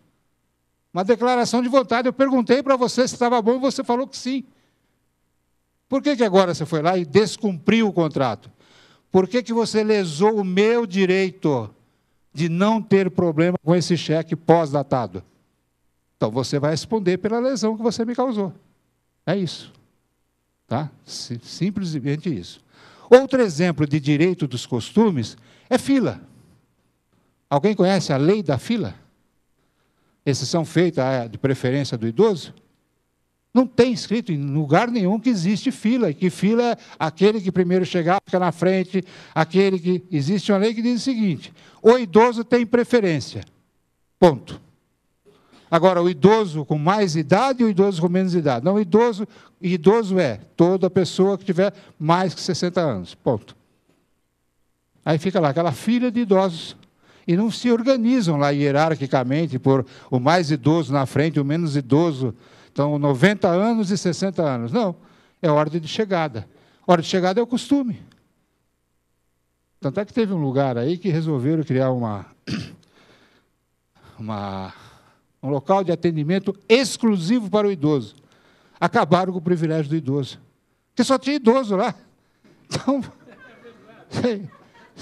Speaker 4: Uma declaração de vontade. Eu perguntei para você se estava bom e você falou que sim. Por que agora você foi lá e descumpriu o contrato? Por que você lesou o meu direito de não ter problema com esse cheque pós-datado? Então, você vai responder pela lesão que você me causou. É isso. Tá? Simplesmente isso. Outro exemplo de direito dos costumes é fila. Alguém conhece a lei da fila? Exceção feita de preferência do idoso? Não tem escrito em lugar nenhum que existe fila, e que fila é aquele que primeiro chegar, fica na frente, aquele que... Existe uma lei que diz o seguinte: o idoso tem preferência. Ponto. Agora, o idoso com mais idade e o idoso com menos idade. Não, idoso é toda pessoa que tiver mais que 60 anos. Ponto. Aí fica lá aquela fila de idosos. E não se organizam lá hierarquicamente por o mais idoso na frente, o menos idoso. Então, 90 anos e 60 anos. Não, é ordem de chegada. Ordem de chegada é o costume. Tanto é que teve um lugar aí que resolveram criar um local de atendimento exclusivo para o idoso. Acabaram com o privilégio do idoso. Porque só tinha idoso lá.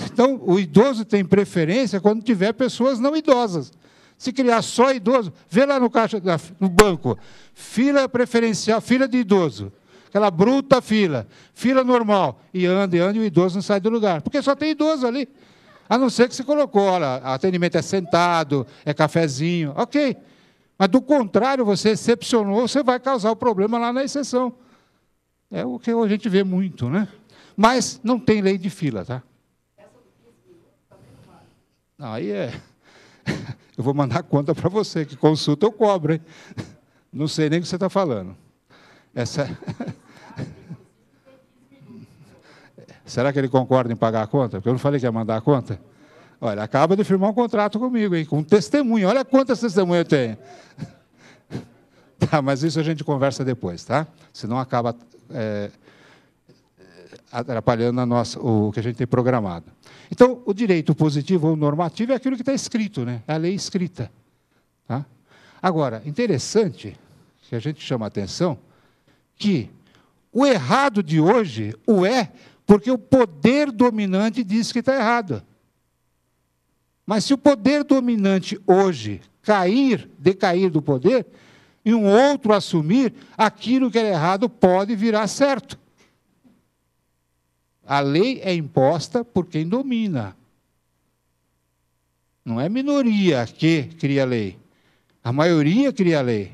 Speaker 4: Então, o idoso tem preferência quando tiver pessoas não idosas. Se criar só idoso, vê lá no banco, fila preferencial, fila de idoso, aquela bruta fila normal, e anda, e o idoso não sai do lugar, porque só tem idoso ali. A não ser que você colocou, olha, atendimento é sentado, é cafezinho, ok. Mas, do contrário, você excepcionou, você vai causar o problema lá na exceção. É o que a gente vê muito, né? Mas não tem lei de fila, tá? Aí é... Eu vou mandar conta para você, que consulta eu cobro, hein? Não sei nem o que você está falando. Será que ele concorda em pagar a conta? Porque eu não falei que ia mandar a conta? Olha, acaba de firmar um contrato comigo, hein? Com testemunha. Olha quantas testemunhas eu tenho. Tá, mas isso a gente conversa depois, tá? Senão acaba atrapalhando o que a gente tem programado. Então, o direito positivo ou normativo é aquilo que está escrito, né? É a lei escrita. Tá? Agora, interessante, que a gente chama a atenção, que o errado de hoje o é porque o poder dominante diz que está errado. Mas se o poder dominante hoje decair do poder, e um outro assumir, aquilo que era errado pode virar certo. A lei é imposta por quem domina. Não é minoria que cria a lei. A maioria cria a lei.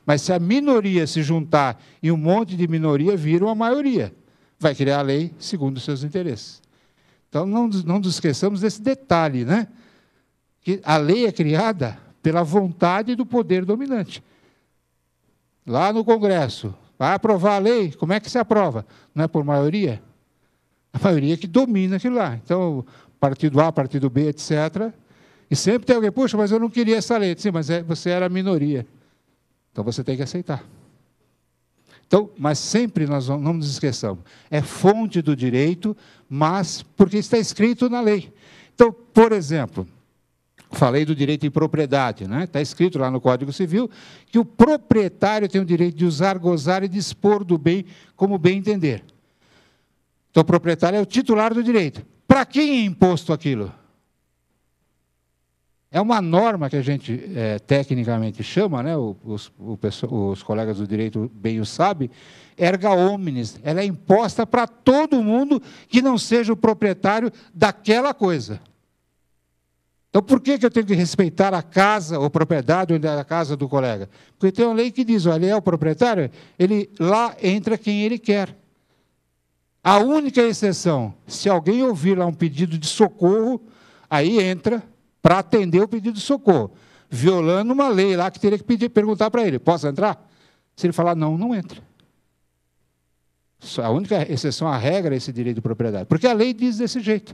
Speaker 4: Mas se a minoria se juntar e um monte de minoria vira uma maioria, vai criar a lei segundo os seus interesses. Então, não nos esqueçamos desse detalhe, né? Que a lei é criada pela vontade do poder dominante. Lá no Congresso, vai aprovar a lei, como é que se aprova? Não é por maioria? A maioria que domina aquilo lá. Então, partido A, partido B, etc. E sempre tem alguém, puxa, mas eu não queria essa lei. Sim, mas você era a minoria. Então, você tem que aceitar. Então, mas sempre nós não nos esqueçamos. É fonte do direito, mas porque está escrito na lei. Então, por exemplo, falei do direito de propriedade, né? Está escrito lá no Código Civil que o proprietário tem o direito de usar, gozar e dispor do bem como bem entender. Então, o proprietário é o titular do direito. Para quem é imposto aquilo? É uma norma que a gente tecnicamente chama, né? Os colegas do direito bem o sabem, erga omnes. Ela é imposta para todo mundo que não seja o proprietário daquela coisa. Então, por que eu tenho que respeitar a casa, ou propriedade, ou a casa do colega? Porque tem uma lei que diz, olha, ele é o proprietário, lá entra quem ele quer. A única exceção, se alguém ouvir lá um pedido de socorro, aí entra para atender o pedido de socorro, violando uma lei lá que teria que perguntar para ele, posso entrar? Se ele falar não, não entra. A única exceção à regra é esse direito de propriedade, porque a lei diz desse jeito.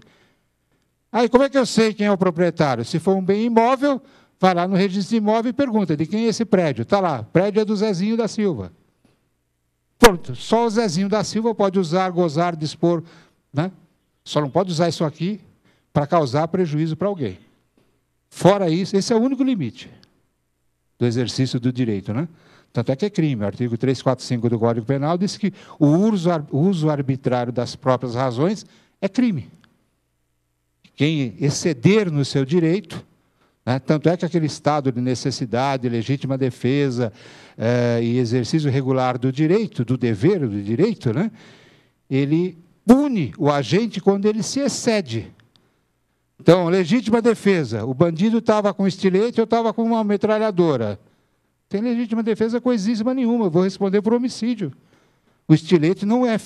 Speaker 4: Aí, como é que eu sei quem é o proprietário? Se for um bem imóvel, vai lá no registro de imóvel e pergunta, de quem é esse prédio? Está lá, prédio é do Zezinho da Silva. Pronto, só o Zezinho da Silva pode usar, gozar, dispor, né? Só não pode usar isso aqui para causar prejuízo para alguém. Fora isso, esse é o único limite do exercício do direito, né? Tanto é que é crime. O artigo 345 do Código Penal diz que o uso arbitrário das próprias razões é crime. Quem exceder no seu direito, né? Tanto é que aquele estado de necessidade, legítima defesa e exercício regular do direito, do dever, do direito, né? Ele pune o agente quando ele se excede. Então, legítima defesa, o bandido estava com estilete, eu estava com uma metralhadora. Tem legítima defesa coisíssima nenhuma, eu vou responder por homicídio. O estilete não é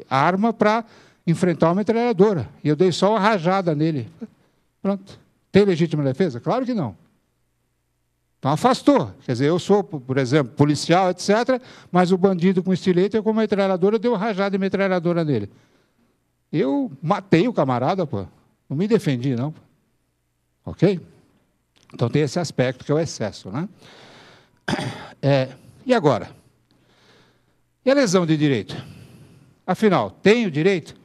Speaker 4: arma para enfrentar uma metralhadora. E eu dei só uma rajada nele. Pronto. Tem legítima defesa? Claro que não. Então, afastou. Quer dizer, eu sou, por exemplo, policial, etc., mas o bandido com estilete, eu com metralhadora, dei uma rajada de metralhadora nele. Eu matei o camarada, pô. Não me defendi, não. Ok? Então, tem esse aspecto que é o excesso, né? E agora? E a lesão de direito? Afinal, tem o direito?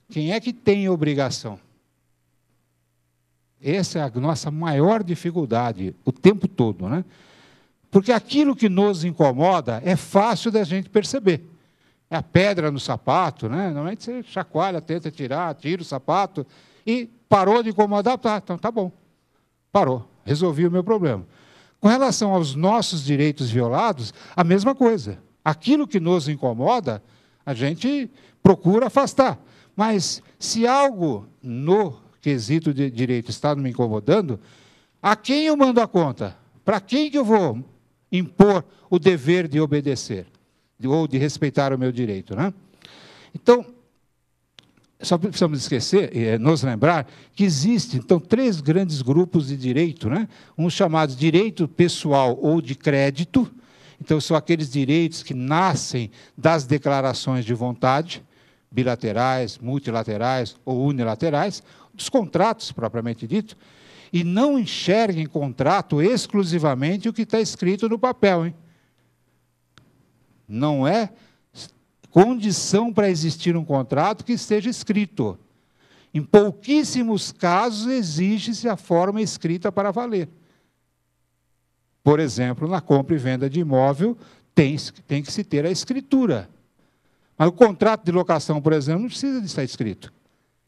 Speaker 4: Quem é que tem a obrigação? Essa é a nossa maior dificuldade o tempo todo, né? Porque aquilo que nos incomoda é fácil da gente perceber. É a pedra no sapato, né? Normalmente você chacoalha, tenta tirar, tira o sapato e parou de incomodar, então tá bom. Parou, resolvi o meu problema. Com relação aos nossos direitos violados, a mesma coisa. Aquilo que nos incomoda, a gente procura afastar. Mas se algo no quesito de direito está me incomodando, a quem eu mando a conta? Para quem que eu vou impor o dever de obedecer? Ou de respeitar o meu direito, né? Então, só precisamos esquecer, nos lembrar, que existem, então, 3 grandes grupos de direito, né? Um chamado direito pessoal ou de crédito. Então, são aqueles direitos que nascem das declarações de vontade, bilaterais, multilaterais ou unilaterais, dos contratos, propriamente dito, e não enxerguem em contrato exclusivamente o que está escrito no papel, hein? Não é condição para existir um contrato que esteja escrito. Em pouquíssimos casos, exige-se a forma escrita para valer. Por exemplo, na compra e venda de imóvel, tem que se ter a escritura. Mas o contrato de locação, por exemplo, não precisa de estar escrito.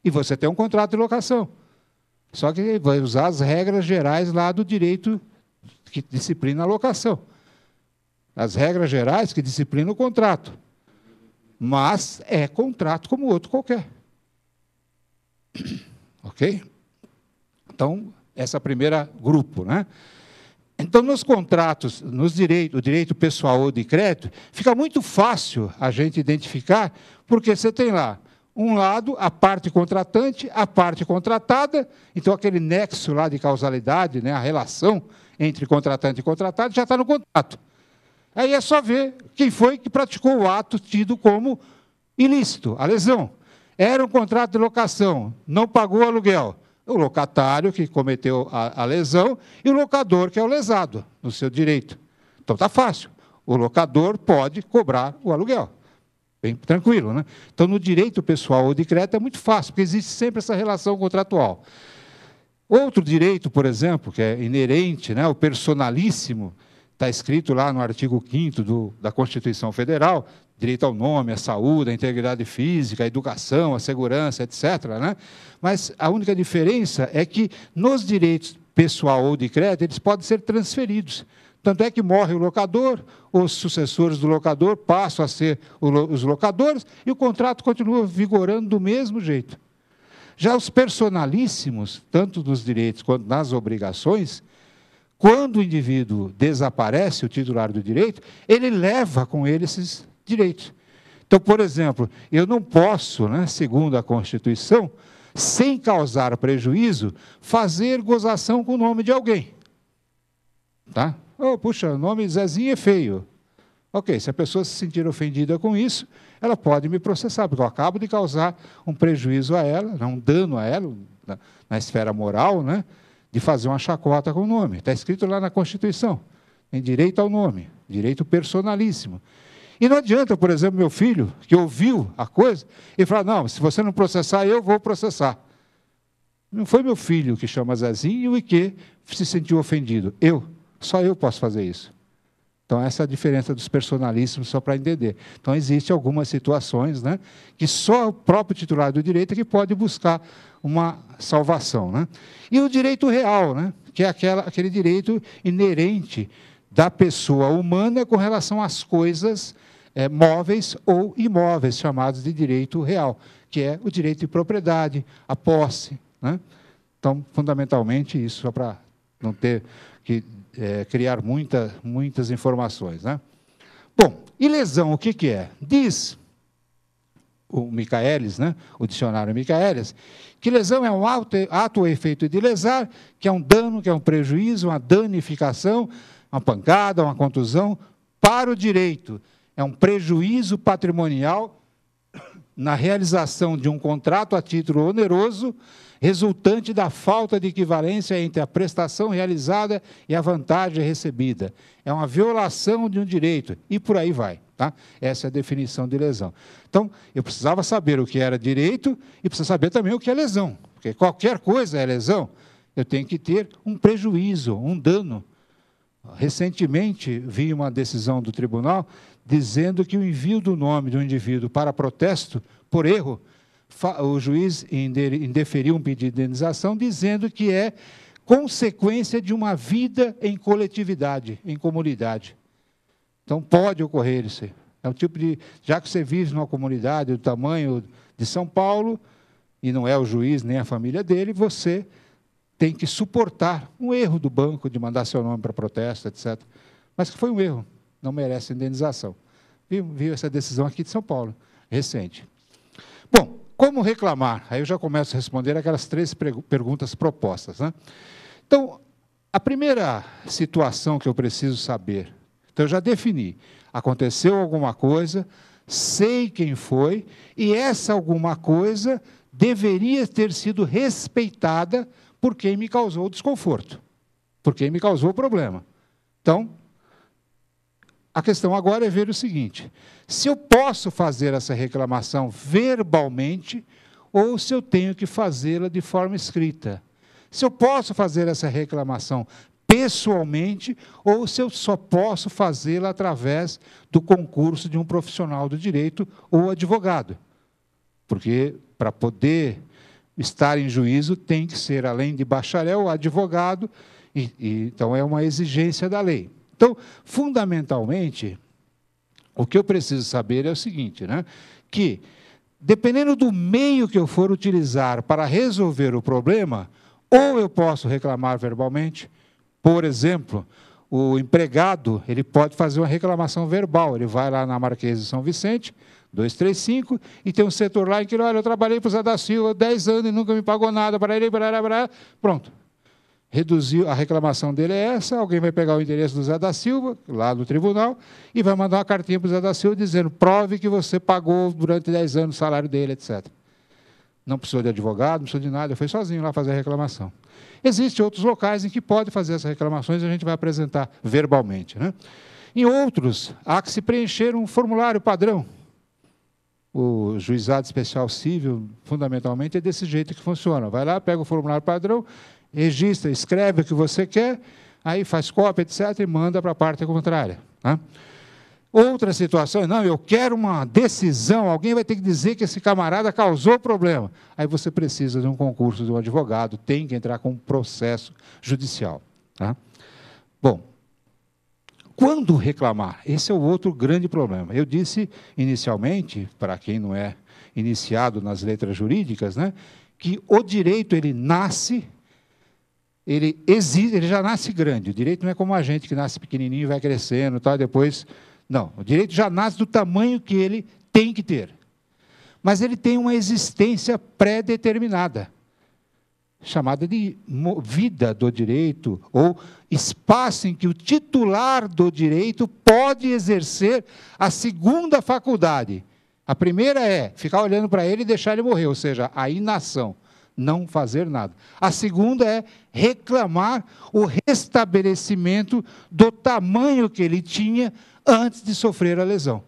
Speaker 4: E você tem um contrato de locação. Só que vai usar as regras gerais lá do direito que disciplina a locação. As regras gerais que disciplinam o contrato. Mas é contrato como outro qualquer. Ok? Então, esse é o primeiro grupo, né? Então, nos contratos, o direito pessoal ou de crédito, fica muito fácil a gente identificar, porque você tem lá, um lado, a parte contratante, a parte contratada, então aquele nexo lá de causalidade, né, a relação entre contratante e contratado, já está no contrato. Aí é só ver quem foi que praticou o ato tido como ilícito, a lesão. Era um contrato de locação, não pagou o aluguel. O locatário que cometeu a lesão e o locador que é o lesado, no seu direito. Então, está fácil. O locador pode cobrar o aluguel. Bem tranquilo, né? Então, no direito pessoal ou de crédito é muito fácil, porque existe sempre essa relação contratual. Outro direito, por exemplo, que é inerente, né, o personalíssimo, está escrito lá no artigo 5º da Constituição Federal, direito ao nome, à saúde, à integridade física, à educação, à segurança, etc., né? Mas a única diferença é que, nos direitos pessoal ou de crédito, eles podem ser transferidos. Tanto é que morre o locador, os sucessores do locador passam a ser os locadores, e o contrato continua vigorando do mesmo jeito. Já os personalíssimos, tanto nos direitos quanto nas obrigações, quando o indivíduo desaparece, o titular do direito, ele leva com ele esses direitos. Então, por exemplo, eu não posso, né, segundo a Constituição, sem causar prejuízo, fazer gozação com o nome de alguém. Tá? Oh, puxa, o nome Zezinho é feio. Ok, se a pessoa se sentir ofendida com isso, ela pode me processar, porque eu acabo de causar um prejuízo a ela, um dano a ela, na esfera moral, né, de fazer uma chacota com o nome. Está escrito lá na Constituição. Tem direito ao nome, direito personalíssimo. E não adianta, por exemplo, meu filho, que ouviu a coisa, e falar, não, se você não processar, eu vou processar. Não foi meu filho que chama Zezinho e que se sentiu ofendido. Só eu posso fazer isso. Então, essa é a diferença dos personalíssimos, só para entender. Então, existem algumas situações, né, que só o próprio titular do direito é que pode buscar uma salvação, né? E o direito real, né, que é aquele direito inerente da pessoa humana com relação às coisas móveis ou imóveis, chamados de direito real, que é o direito de propriedade, a posse, né? Então, fundamentalmente, isso, só para não ter que criar muitas informações, né? Bom, e lesão, o que é? Diz o Michaelis, né, o dicionário Michaelis, que lesão é um ato ou efeito de lesar, que é um dano, que é um prejuízo, uma danificação, uma pancada, uma contusão, para o direito. É um prejuízo patrimonial na realização de um contrato a título oneroso, resultante da falta de equivalência entre a prestação realizada e a vantagem recebida. É uma violação de um direito, e por aí vai. Tá? Essa é a definição de lesão. Então, eu precisava saber o que era direito e precisava saber também o que é lesão, porque qualquer coisa é lesão. Eu tenho que ter um prejuízo, um dano. Recentemente, vi uma decisão do tribunal dizendo que o envio do nome de um indivíduo para protesto, por erro, o juiz indeferiu um pedido de indenização, dizendo que é consequência de uma vida em coletividade, em comunidade. Então, pode ocorrer isso. É um tipo de... Já que você vive numa comunidade do tamanho de São Paulo, e não é o juiz nem a família dele, você tem que suportar um erro do banco de mandar seu nome para protesto, etc. Mas que foi um erro, não merece indenização. Viu essa decisão aqui de São Paulo, recente. Bom, como reclamar? Aí eu já começo a responder aquelas 3 perguntas propostas, né? Então, a primeira situação que eu preciso saber, então eu já defini, aconteceu alguma coisa, sei quem foi, e essa alguma coisa deveria ter sido respeitada por quem me causou o desconforto, por quem me causou o problema. Então, a questão agora é ver o seguinte: se eu posso fazer essa reclamação verbalmente ou se eu tenho que fazê-la de forma escrita. Se eu posso fazer essa reclamação pessoalmente ou se eu só posso fazê-la através do concurso de um profissional do direito ou advogado. Porque, para poder estar em juízo, tem que ser, além de bacharel, advogado, então é uma exigência da lei. Então, fundamentalmente, o que eu preciso saber é o seguinte, né, que, dependendo do meio que eu for utilizar para resolver o problema, ou eu posso reclamar verbalmente, por exemplo, o empregado ele pode fazer uma reclamação verbal, ele vai lá na Marquês de São Vicente, 235, e tem um setor lá em que, olha, eu trabalhei para o Zé da Silva 10 anos e nunca me pagou nada, pronto. Reduziu, a reclamação dele é essa, alguém vai pegar o endereço do Zé da Silva, lá do tribunal, e vai mandar uma cartinha para o Zé da Silva dizendo, prove que você pagou durante 10 anos o salário dele, etc. Não precisou de advogado, não precisou de nada, eu fui sozinho lá fazer a reclamação. Existem outros locais em que pode fazer essas reclamações, a gente vai apresentar verbalmente, né? Em outros, há que se preencher um formulário padrão. O juizado especial civil, fundamentalmente, é desse jeito que funciona. Vai lá, pega o formulário padrão, registra, escreve o que você quer, aí faz cópia, etc., e manda para a parte contrária. Né? Outra situação, não, eu quero uma decisão, alguém vai ter que dizer que esse camarada causou problema. Aí você precisa de um concurso de um advogado, tem que entrar com um processo judicial. Tá? Bom, quando reclamar? Esse é o outro grande problema. Eu disse inicialmente, para quem não é iniciado nas letras jurídicas, né, que o direito ele nasce, ele já nasce grande. O direito não é como a gente que nasce pequenininho e vai crescendo, tal, depois... Não, o direito já nasce do tamanho que ele tem que ter. Mas ele tem uma existência pré-determinada, chamada de vida do direito, ou espaço em que o titular do direito pode exercer a segunda faculdade. A primeira é ficar olhando para ele e deixar ele morrer, ou seja, a inação, não fazer nada. A segunda é reclamar o restabelecimento do tamanho que ele tinha antes de sofrer a lesão.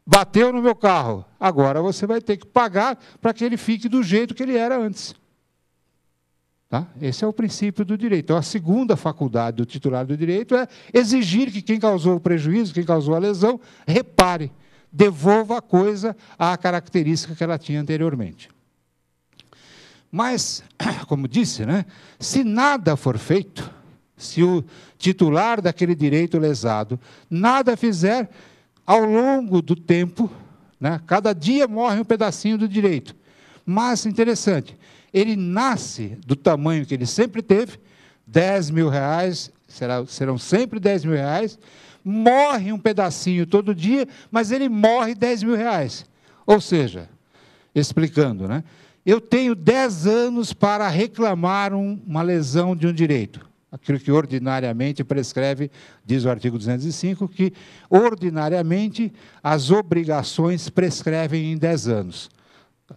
Speaker 4: Bateu no meu carro, agora você vai ter que pagar para que ele fique do jeito que ele era antes. Tá? Esse é o princípio do direito. Então, a segunda faculdade do titular do direito é exigir que quem causou o prejuízo, quem causou a lesão, repare, devolva a coisa à característica que ela tinha anteriormente. Mas, como disse, né, se nada for feito, se o titular daquele direito lesado nada fizer, ao longo do tempo, né, cada dia morre um pedacinho do direito. Mas, interessante, ele nasce do tamanho que ele sempre teve, 10 mil reais, serão sempre 10 mil reais, morre um pedacinho todo dia, mas ele morre 10 mil reais. Ou seja, explicando, né? Eu tenho 10 anos para reclamar uma lesão de um direito. Aquilo que ordinariamente prescreve, diz o artigo 205, que ordinariamente as obrigações prescrevem em 10 anos.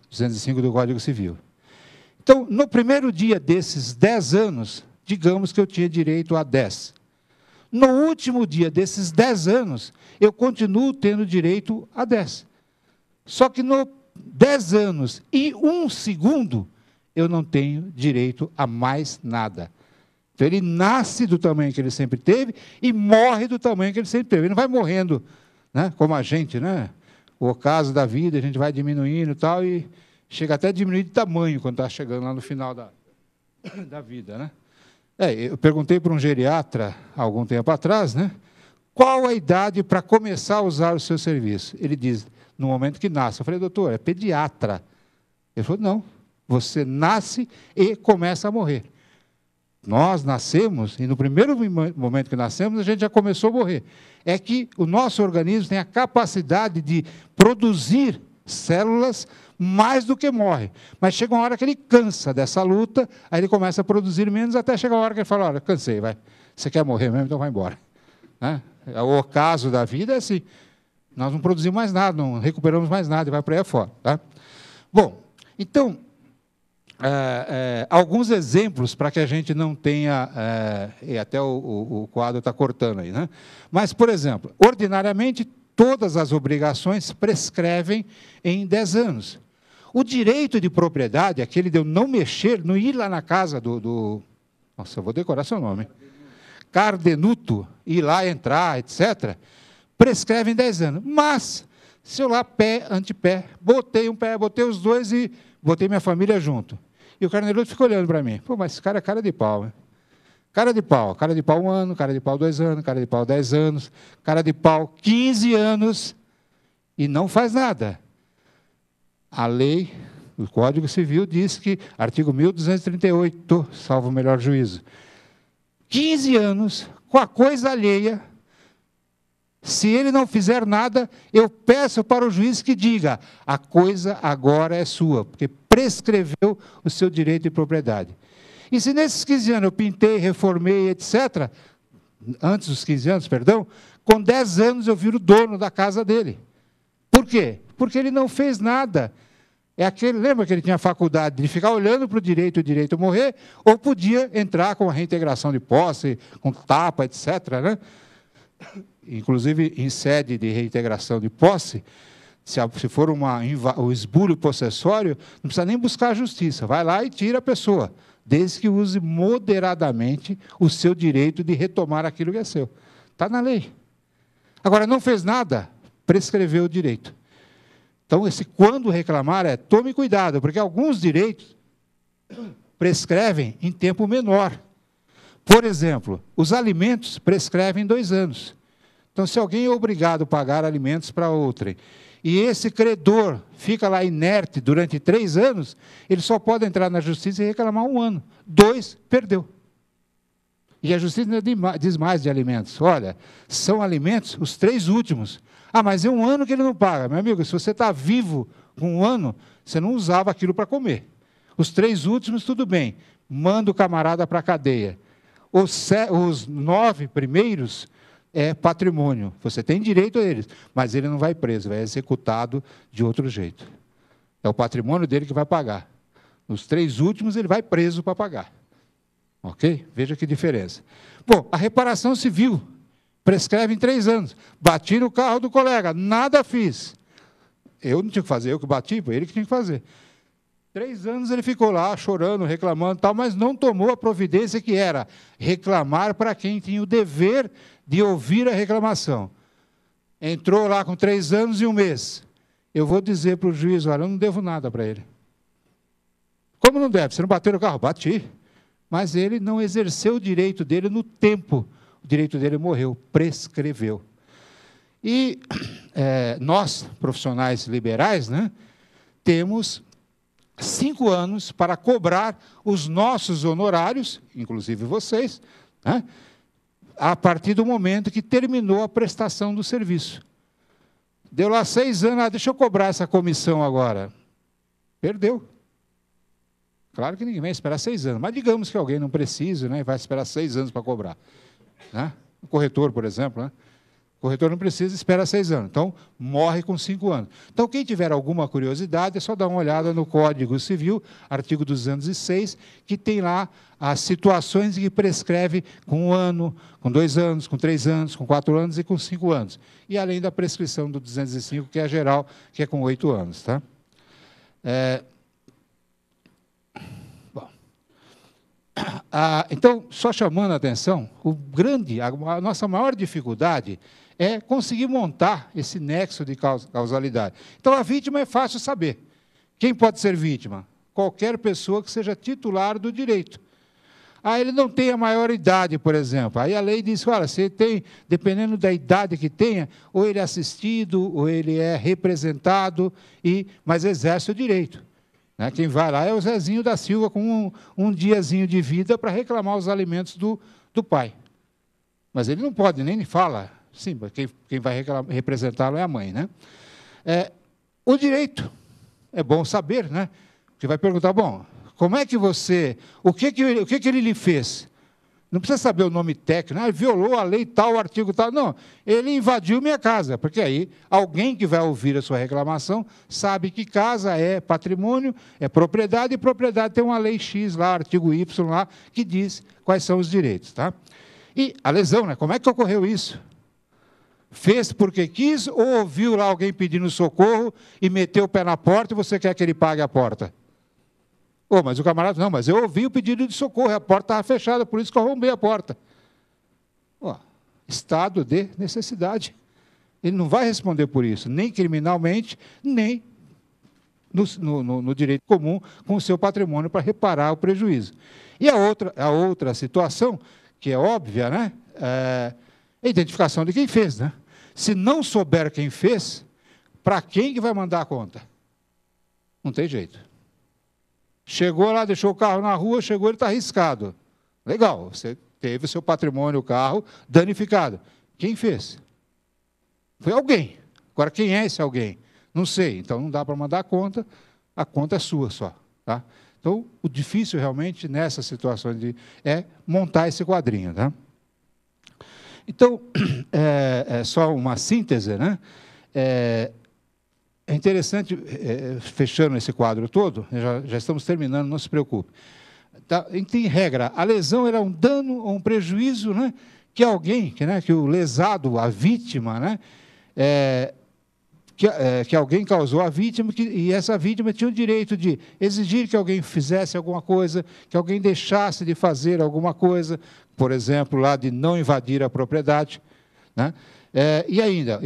Speaker 4: 205 do Código Civil. Então, no primeiro dia desses 10 anos, digamos que eu tinha direito a 10. No último dia desses 10 anos, eu continuo tendo direito a 10. Só que no 10 anos e 1 segundo, eu não tenho direito a mais nada. Então, ele nasce do tamanho que ele sempre teve e morre do tamanho que ele sempre teve. Ele não vai morrendo, né, como a gente, né? O ocaso da vida, a gente vai diminuindo e tal, e chega até a diminuir de tamanho quando está chegando lá no final da vida, né? Eu perguntei para um geriatra, há algum tempo atrás, né, qual a idade para começar a usar o seu serviço? Ele diz, no momento que nasce. Eu falei, doutor, é pediatra. Ele falou, não, você nasce e começa a morrer. Nós nascemos, e no primeiro momento que nascemos, a gente já começou a morrer. É que o nosso organismo tem a capacidade de produzir células mais do que morre. Mas chega uma hora que ele cansa dessa luta, aí ele começa a produzir menos, até chegar uma hora que ele fala, olha, cansei, vai. Você quer morrer mesmo, então vai embora. Né? O caso da vida é assim. Nós não produzimos mais nada, não recuperamos mais nada, e vai para aí afora. Tá? Bom, então, alguns exemplos para que a gente não tenha, e até o quadro está cortando aí, né? Mas, por exemplo, ordinariamente, todas as obrigações prescrevem em 10 anos. O direito de propriedade, aquele de eu não mexer, não ir lá na casa nossa, eu vou decorar seu nome. Cardenuto, ir lá, entrar, etc., prescreve em 10 anos. Mas, se eu lá, pé, antepé, botei um pé, botei os dois e botei minha família junto. E o Cardenuto ficou olhando para mim. Pô, mas esse cara é cara de pau, né? Cara de pau 1 ano, cara de pau 2 anos, cara de pau 10 anos, cara de pau 15 anos, e não faz nada. A lei, o Código Civil diz que, artigo 1238, salvo o melhor juízo, 15 anos, com a coisa alheia, se ele não fizer nada, eu peço para o juiz que diga, a coisa agora é sua, porque prescreveu o seu direito de propriedade. E se nesses 15 anos eu pintei, reformei, etc., antes dos 15 anos, perdão, com 10 anos eu viro dono da casa dele. Por quê? Porque ele não fez nada. Lembra que ele tinha a faculdade de ficar olhando para o direito morrer, ou podia entrar com a reintegração de posse, com tapa, etc., né? Inclusive, em sede de reintegração de posse, se for o esbulho possessório, não precisa nem buscar a justiça, vai lá e tira a pessoa, desde que use moderadamente o seu direito de retomar aquilo que é seu. Está na lei. Agora, não fez nada, prescreveu o direito. Então, quando reclamar tome cuidado, porque alguns direitos prescrevem em tempo menor. Por exemplo, os alimentos prescrevem em 2 anos. Então, se alguém é obrigado a pagar alimentos para outrem, e esse credor fica lá inerte durante 3 anos, ele só pode entrar na justiça e reclamar 1 ano. 2, perdeu. E a justiça diz mais de alimentos. Olha, são alimentos os 3 últimos. Ah, mas é 1 ano que ele não paga. Meu amigo, se você está vivo com 1 ano, você não usava aquilo para comer. Os 3 últimos, tudo bem. Manda o camarada para a cadeia. Os 9 primeiros é patrimônio. Você tem direito a eles, mas ele não vai preso, vai executado de outro jeito. É o patrimônio dele que vai pagar. Nos 3 últimos, ele vai preso para pagar. Ok? Veja que diferença. Bom, a reparação civil prescreve em 3 anos. Bati no carro do colega, nada fiz. Eu não tinha que fazer, eu que bati, foi ele que tinha que fazer. 3 anos ele ficou lá chorando, reclamando e tal, mas não tomou a providência que era reclamar para quem tinha o dever de ouvir a reclamação. Entrou lá com 3 anos e 1 mês. Eu vou dizer para o juiz, olha, eu não devo nada para ele. Como não deve? Você não bateu no carro? Bati. Mas ele não exerceu o direito dele no tempo. O direito dele morreu, prescreveu. E nós, profissionais liberais, né, temos 5 anos para cobrar os nossos honorários, inclusive vocês, né, a partir do momento que terminou a prestação do serviço. Deu lá 6 anos, deixa eu cobrar essa comissão agora. Perdeu. Claro que ninguém vai esperar 6 anos, mas digamos que alguém não precise, né, vai esperar 6 anos para cobrar. Né? O corretor, por exemplo, né? O corretor não precisa, espera 6 anos. Então, morre com 5 anos. Então, quem tiver alguma curiosidade, é só dar uma olhada no Código Civil, artigo 206, que tem lá as situações que prescreve com 1 ano, com 2 anos, com 3 anos, com 4 anos e com 5 anos. E além da prescrição do 205, que é geral, que é com 8 anos. Tá? Então, só chamando a atenção, a nossa maior dificuldade é conseguir montar esse nexo de causalidade. Então, a vítima é fácil saber. Quem pode ser vítima? Qualquer pessoa que seja titular do direito. Ele não tem a maioridade, por exemplo. Aí a lei diz, olha, você tem, dependendo da idade que tenha, ou ele é assistido, ou ele é representado, mas exerce o direito. Quem vai lá é o Zezinho da Silva com um diazinho de vida para reclamar os alimentos do pai. Mas ele não pode, nem fala. Sim, quem vai representá-lo é a mãe. Né? O direito, é bom saber, né? Você vai perguntar, bom, como é que você... O que ele lhe fez? Não precisa saber o nome técnico, ele violou a lei tal, o artigo tal. Não, ele invadiu minha casa, porque aí alguém que vai ouvir a sua reclamação sabe que casa é patrimônio, é propriedade, e propriedade tem uma lei X lá, artigo Y lá, que diz quais são os direitos. Tá? E a lesão, né? Como é que ocorreu isso? Fez porque quis ou ouviu lá alguém pedindo socorro e meteu o pé na porta e você quer que ele pague a porta? Mas o camarada, não, mas eu ouvi o pedido de socorro, a porta estava fechada, por isso que eu arrombei a porta. Estado de necessidade. Ele não vai responder por isso, nem criminalmente, nem no direito comum, com o seu patrimônio para reparar o prejuízo. E a outra situação, que é óbvia, né, é a identificação de quem fez. Né? Se não souber quem fez, para quem que vai mandar a conta? Não tem jeito. Chegou lá, deixou o carro na rua, chegou, ele está arriscado. Legal, você teve o seu patrimônio, o carro, danificado. Quem fez? Foi alguém. Agora, quem é esse alguém? Não sei, então não dá para mandar a conta é sua só. Tá? Então, o difícil realmente nessas situações é montar esse quadrinho. Tá? Então, é só uma síntese, né? É interessante, fechando esse quadro todo, já estamos terminando, não se preocupe. Tá, em regra, a lesão era um dano ou um prejuízo, né, que que o lesado, a vítima, né, que alguém causou à vítima, e essa vítima tinha o direito de exigir que alguém fizesse alguma coisa, que alguém deixasse de fazer alguma coisa, por exemplo, lá de não invadir a propriedade, né? E ainda,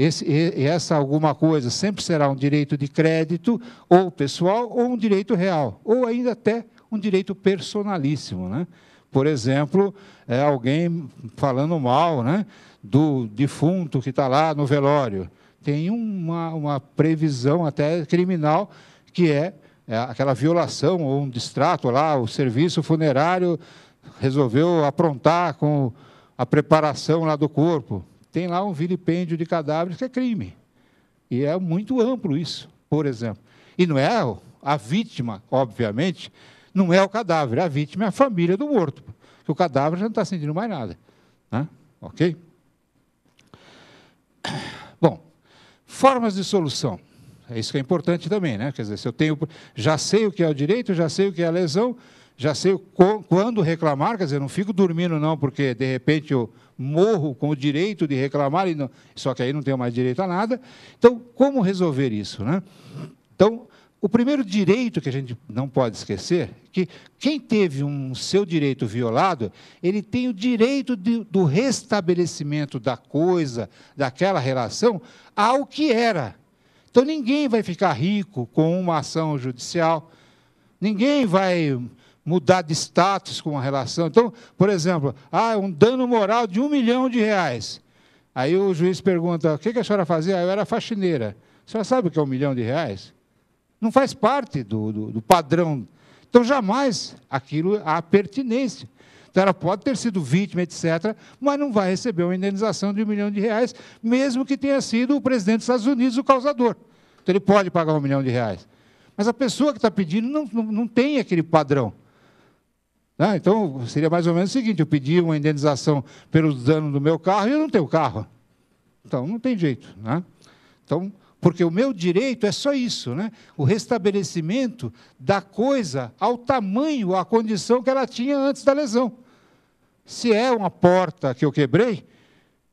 Speaker 4: essa alguma coisa sempre será um direito de crédito, ou pessoal, ou um direito real, ou ainda até um direito personalíssimo. Né? Por exemplo, alguém falando mal, né, do defunto que está lá no velório. Tem uma previsão até criminal, que é aquela violação, ou um distrato lá, o serviço funerário resolveu aprontar com a preparação lá do corpo. Tem lá um vilipêndio de cadáveres que é crime. E é muito amplo isso, por exemplo. E não é a vítima, obviamente, não é o cadáver, a vítima é a família do morto, porque o cadáver já não está sentindo mais nada. Né? Ok? Bom, formas de solução. É isso que é importante também, né? Quer dizer, se eu já sei o que é o direito, já sei o que é a lesão, já sei quando reclamar, quer dizer, não fico dormindo não, porque de repente eu morro com o direito de reclamar, só que aí não tenho mais direito a nada. Então, como resolver isso? Né? Então, O primeiro direito que a gente não pode esquecer, que quem teve seu direito violado, ele tem o direito do restabelecimento da coisa, daquela relação, ao que era. Então, ninguém vai ficar rico com uma ação judicial, ninguém vai mudar de status com uma relação. Então, por exemplo, um dano moral de R$1 milhão. Aí o juiz pergunta, o que a senhora fazia? Eu era faxineira. A senhora sabe o que é R$1 milhão? Não faz parte do padrão. Então, jamais aquilo há pertinência. Então, ela pode ter sido vítima, etc., mas não vai receber uma indenização de R$1 milhão, mesmo que tenha sido o presidente dos Estados Unidos o causador. Então, ele pode pagar R$1 milhão. Mas a pessoa que está pedindo não tem aquele padrão. Então, seria mais ou menos o seguinte, eu pedi uma indenização pelos danos do meu carro e eu não tenho carro. Então, não tem jeito. Então, porque o meu direito é só isso, o restabelecimento da coisa ao tamanho, à condição que ela tinha antes da lesão. Se é uma porta que eu quebrei,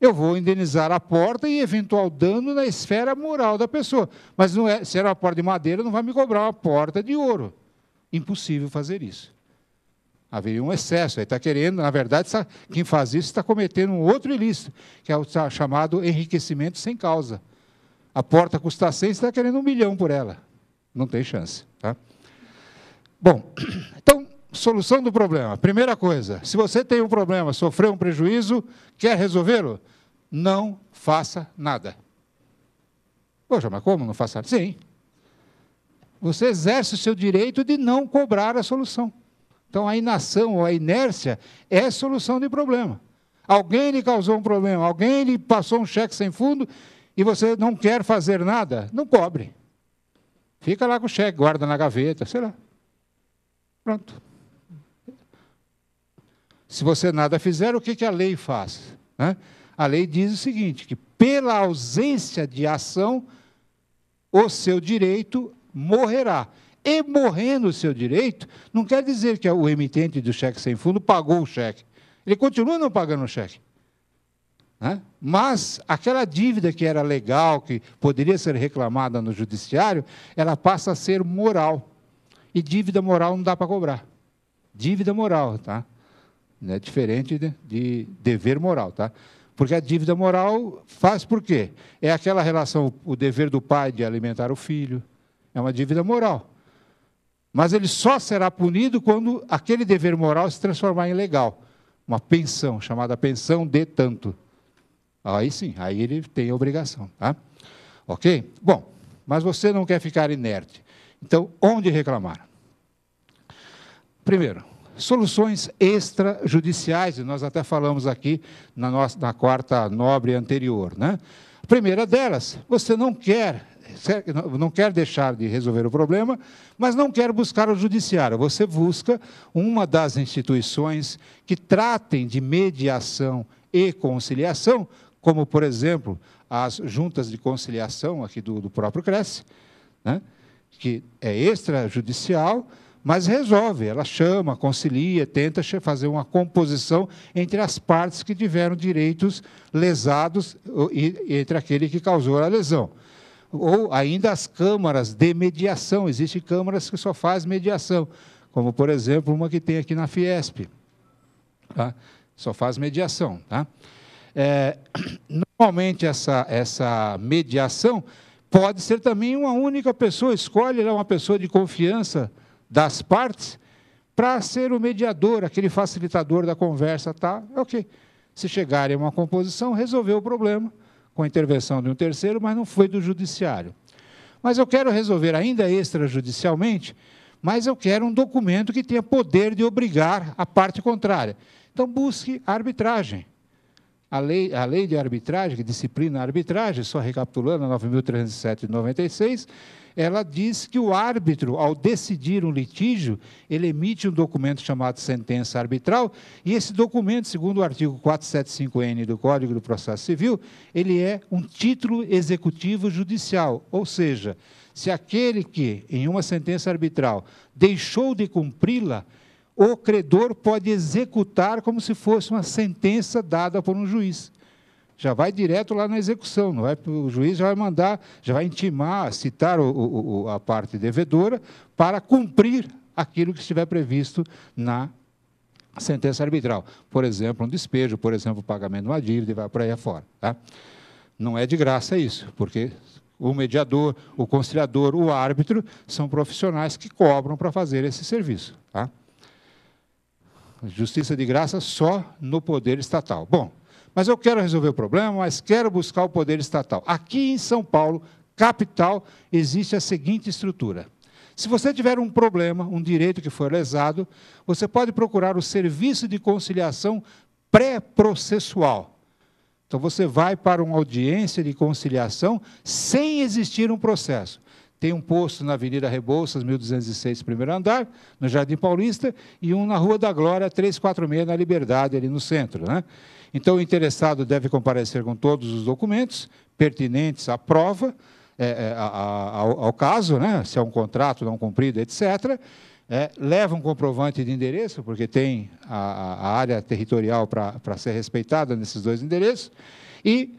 Speaker 4: eu vou indenizar a porta e eventual dano na esfera moral da pessoa. Mas não se era uma porta de madeira, não vai me cobrar uma porta de ouro. Impossível fazer isso. Haveria um excesso. Aí está querendo, na verdade, quem faz isso está cometendo um outro ilícito, que é o chamado enriquecimento sem causa. A porta custa 100, você está querendo R$1 milhão por ela. Não tem chance. Bom, então, solução do problema. Primeira coisa, se você tem um problema, sofreu um prejuízo, quer resolvê-lo? Não faça nada. Poxa, mas como não faça nada? Sim. Você exerce o seu direito de não cobrar a solução. Então, a inação ou a inércia é a solução de problema. Alguém lhe causou um problema, alguém lhe passou um cheque sem fundo e você não quer fazer nada, não cobre. Fica lá com o cheque, guarda na gaveta, sei lá. Pronto. Se você nada fizer, o que a lei faz? A lei diz o seguinte, que pela ausência de ação, o seu direito morrerá. E morrendo o seu direito, não quer dizer que o emitente do cheque sem fundo pagou o cheque. Ele continua não pagando o cheque. Mas aquela dívida que era legal, que poderia ser reclamada no judiciário, ela passa a ser moral. E dívida moral não dá para cobrar. Dívida moral, tá? É diferente de dever moral, tá? Porque a dívida moral faz por quê? É aquela relação, o dever do pai de alimentar o filho. É uma dívida moral. Mas ele só será punido quando aquele dever moral se transformar em legal. Uma pensão, chamada pensão de tanto. Aí sim, aí ele tem a obrigação. Tá? Ok? Bom, mas você não quer ficar inerte. Então, onde reclamar? Primeiro, soluções extrajudiciais, e nós até falamos aqui na quarta nobre anterior. A primeira delas, você não quer deixar de resolver o problema, mas não quer buscar o judiciário. Você busca uma das instituições que tratem de mediação e conciliação, como, por exemplo, as juntas de conciliação aqui do próprio Cresce, que é extrajudicial, mas resolve, ela chama, concilia, tenta fazer uma composição entre as partes que tiveram direitos lesados e entre aquele que causou a lesão. Ou ainda as câmaras de mediação, existem câmaras que só fazem mediação, como, por exemplo, uma que tem aqui na Fiesp, tá? Só faz mediação. Tá? Normalmente, essa mediação pode ser também uma única pessoa, escolhe uma pessoa de confiança das partes para ser o mediador, aquele facilitador da conversa. Tá? Ok. Se chegarem a uma composição, resolveu o problema, com a intervenção de um terceiro, mas não foi do judiciário. Mas eu quero resolver ainda extrajudicialmente, mas eu quero um documento que tenha poder de obrigar a parte contrária. Então, busque a arbitragem. A lei de arbitragem, que disciplina a arbitragem, só recapitulando, a 9.307 de 96, ela diz que o árbitro, ao decidir um litígio, ele emite um documento chamado sentença arbitral, e esse documento, segundo o artigo 475-N do Código do Processo Civil, ele é um título executivo judicial, ou seja, se aquele que, em uma sentença arbitral, deixou de cumpri-la, o credor pode executar como se fosse uma sentença dada por um juiz. já vai direto lá na execução, não vai, o juiz já vai mandar, já vai intimar, citar a parte devedora para cumprir aquilo que estiver previsto na sentença arbitral. Por exemplo, um despejo, por exemplo, o pagamento de uma dívida e vai por aí afora. Tá? Não é de graça isso, porque o mediador, o conciliador, o árbitro são profissionais que cobram para fazer esse serviço. Tá? Justiça de graça só no poder estatal. Bom, mas eu quero resolver o problema, mas quero buscar o poder estatal. Aqui em São Paulo, capital, existe a seguinte estrutura. Se você tiver um problema, um direito que for lesado, você pode procurar o serviço de conciliação pré-processual. Então, você vai para uma audiência de conciliação sem existir um processo. Tem um posto na Avenida Rebouças, 1206, primeiro andar, no Jardim Paulista, e um na Rua da Glória, 346, na Liberdade, ali no centro. Né? Então, o interessado deve comparecer com todos os documentos pertinentes à prova, ao caso, né? Se é um contrato não cumprido, etc., leva um comprovante de endereço, porque tem a área territorial para ser respeitada nesses dois endereços, e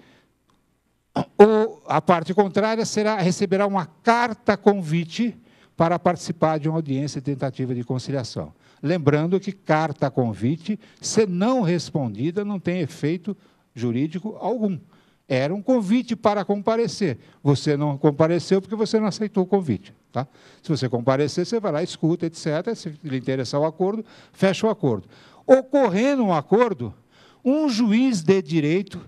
Speaker 4: a parte contrária receberá uma carta convite para participar de uma audiência de tentativa de conciliação. Lembrando que carta convite, se não respondida, não tem efeito jurídico algum. Era um convite para comparecer. Você não compareceu porque você não aceitou o convite. Tá? Se você comparecer, você vai lá, escuta, etc. Se lhe interessar o acordo, fecha o acordo. Ocorrendo um acordo, um juiz de direito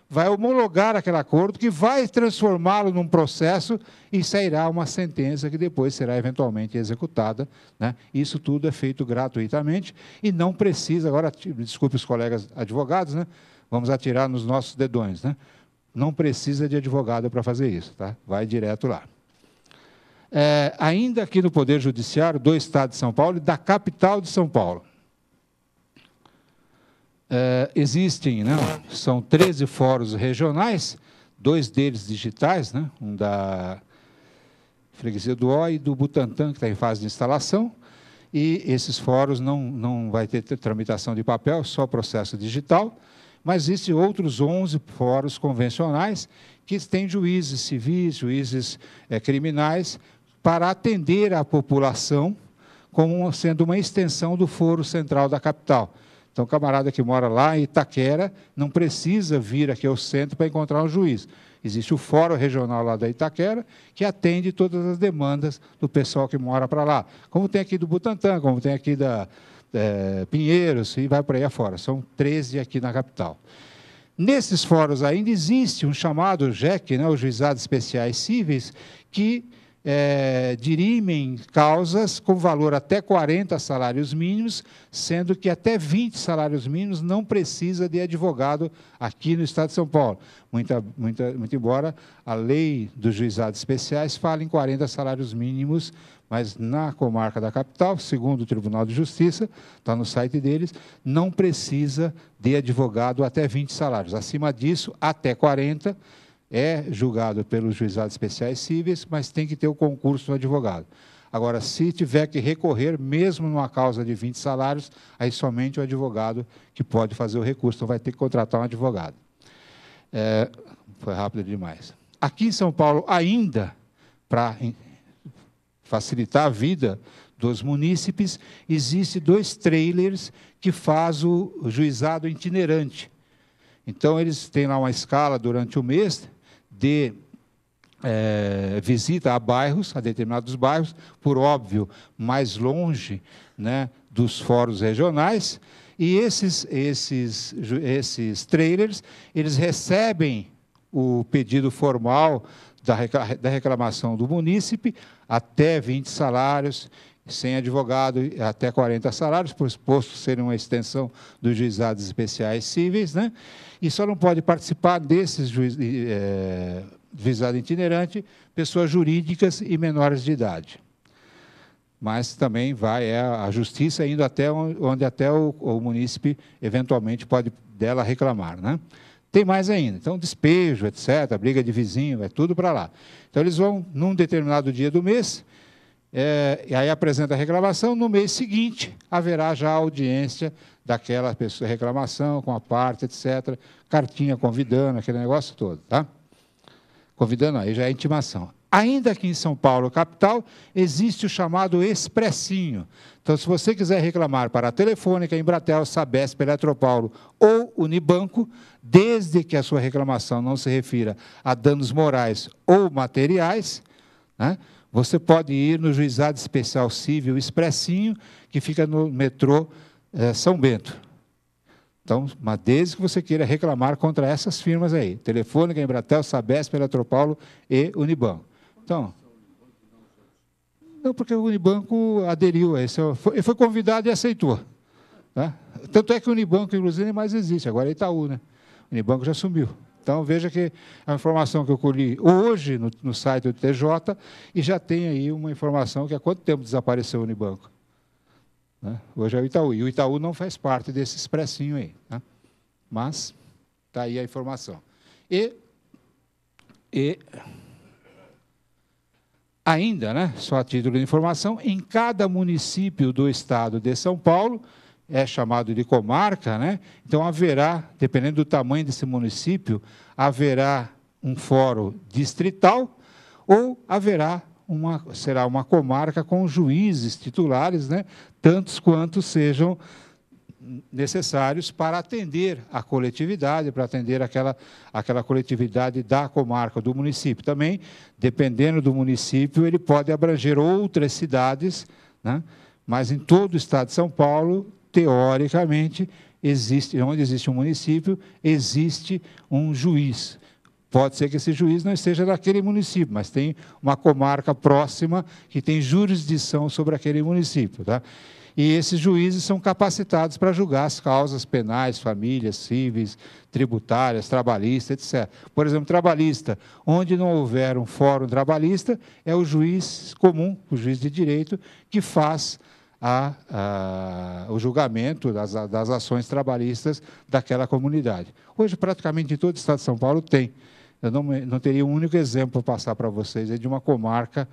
Speaker 4: vai homologar aquele acordo, que vai transformá-lo num processo e sairá uma sentença que depois será eventualmente executada. Né? Isso tudo é feito gratuitamente e não precisa, agora, desculpe os colegas advogados, né? Vamos atirar nos nossos dedões, né? Não precisa de advogado para fazer isso, tá? Vai direto lá. Ainda aqui no Poder Judiciário do Estado de São Paulo e da capital de São Paulo, existem, né, são 13 fóruns regionais, 2 deles digitais, né, um da Freguesia do Ó e do Butantã, que está em fase de instalação, e esses fóruns não vai ter tramitação de papel, só processo digital, mas existem outros 11 fóruns convencionais que têm juízes civis, juízes criminais, para atender a população como sendo uma extensão do foro central da capital. Então, o camarada que mora lá em Itaquera não precisa vir aqui ao centro para encontrar um juiz. Existe o fórum regional lá da Itaquera, que atende todas as demandas do pessoal que mora para lá. Como tem aqui do Butantã, como tem aqui da Pinheiros, e vai por aí afora. São 13 aqui na capital. Nesses fóruns ainda existe um chamado JEC, né, os Juizados Especiais Cíveis, que dirimem causas com valor até 40 salários mínimos, sendo que até 20 salários mínimos não precisa de advogado aqui no Estado de São Paulo. Muito embora a lei dos juizados especiais fale em 40 salários mínimos, mas na comarca da capital, segundo o Tribunal de Justiça, está no site deles, não precisa de advogado até 20 salários. Acima disso, até 40, é julgado pelos juizados especiais cíveis, mas tem que ter o concurso do advogado. Agora, se tiver que recorrer, mesmo numa causa de 20 salários, aí somente o advogado que pode fazer o recurso, então vai ter que contratar um advogado. Foi rápido demais. Aqui em São Paulo, ainda, para facilitar a vida dos munícipes, existem 2 trailers que fazem o juizado itinerante. Então, eles têm lá uma escala durante o mês de visita a bairros, a determinados bairros, por óbvio, mais longe, né, dos fóruns regionais, e esses trailers, eles recebem o pedido formal da reclamação do munícipe, até 20 salários, sem advogado, até 40 salários, posto ser uma extensão dos juizados especiais cíveis, né? E só não pode participar desses juizado itinerante pessoas jurídicas e menores de idade. Mas também vai a justiça indo até onde até o munícipe eventualmente pode dela reclamar, né? Tem mais ainda. Então, despejo, etc., briga de vizinho, é tudo para lá. Então, eles vão, num determinado dia do mês, e aí apresenta a reclamação, no mês seguinte haverá já a audiência daquela pessoa, reclamação com a parte, etc., cartinha convidando, aquele negócio todo, tá? Convidando, aí já é intimação. Ainda aqui em São Paulo, capital, existe o chamado expressinho. Então, se você quiser reclamar para a Telefônica, Embratel, Sabesp, Eletropaulo ou Unibanco, desde que a sua reclamação não se refira a danos morais ou materiais, né, você pode ir no Juizado Especial Civil Expressinho, que fica no metrô São Bento. Então, mas desde que você queira reclamar contra essas firmas aí, Telefônica, Embratel, Sabesp, Eletropaulo e Unibanco. Então, não, porque o Unibanco aderiu a esse, ele foi convidado e aceitou. Tá? Tanto é que o Unibanco, inclusive, nem mais existe, agora é Itaú, né? O Unibanco já sumiu. Então, veja que a informação que eu colhi hoje no site do TJ, e já tem aí uma informação que há quanto tempo desapareceu o Unibanco. Né? Hoje é o Itaú, e o Itaú não faz parte desse expressinho aí. Né? Mas está aí a informação. E ainda, né, só a título de informação, em cada município do estado de São Paulo, é chamado de comarca, né? Então haverá, dependendo do tamanho desse município, haverá um fórum distrital ou será uma comarca com juízes titulares, né? Tantos quantos sejam necessários para atender a coletividade, para atender aquela coletividade da comarca, do município. Também, dependendo do município, ele pode abranger outras cidades, né? Mas em todo o estado de São Paulo, teoricamente, onde existe um município, existe um juiz. Pode ser que esse juiz não esteja daquele município, mas tem uma comarca próxima que tem jurisdição sobre aquele município. Tá? E esses juízes são capacitados para julgar as causas penais, famílias, cíveis, tributárias, trabalhistas, etc. Por exemplo, trabalhista, onde não houver um fórum trabalhista, é o juiz comum, o juiz de direito, que faz o julgamento das ações trabalhistas daquela comunidade. Hoje, praticamente em todo o estado de São Paulo tem. Eu não teria um único exemplo para passar para vocês de uma comarca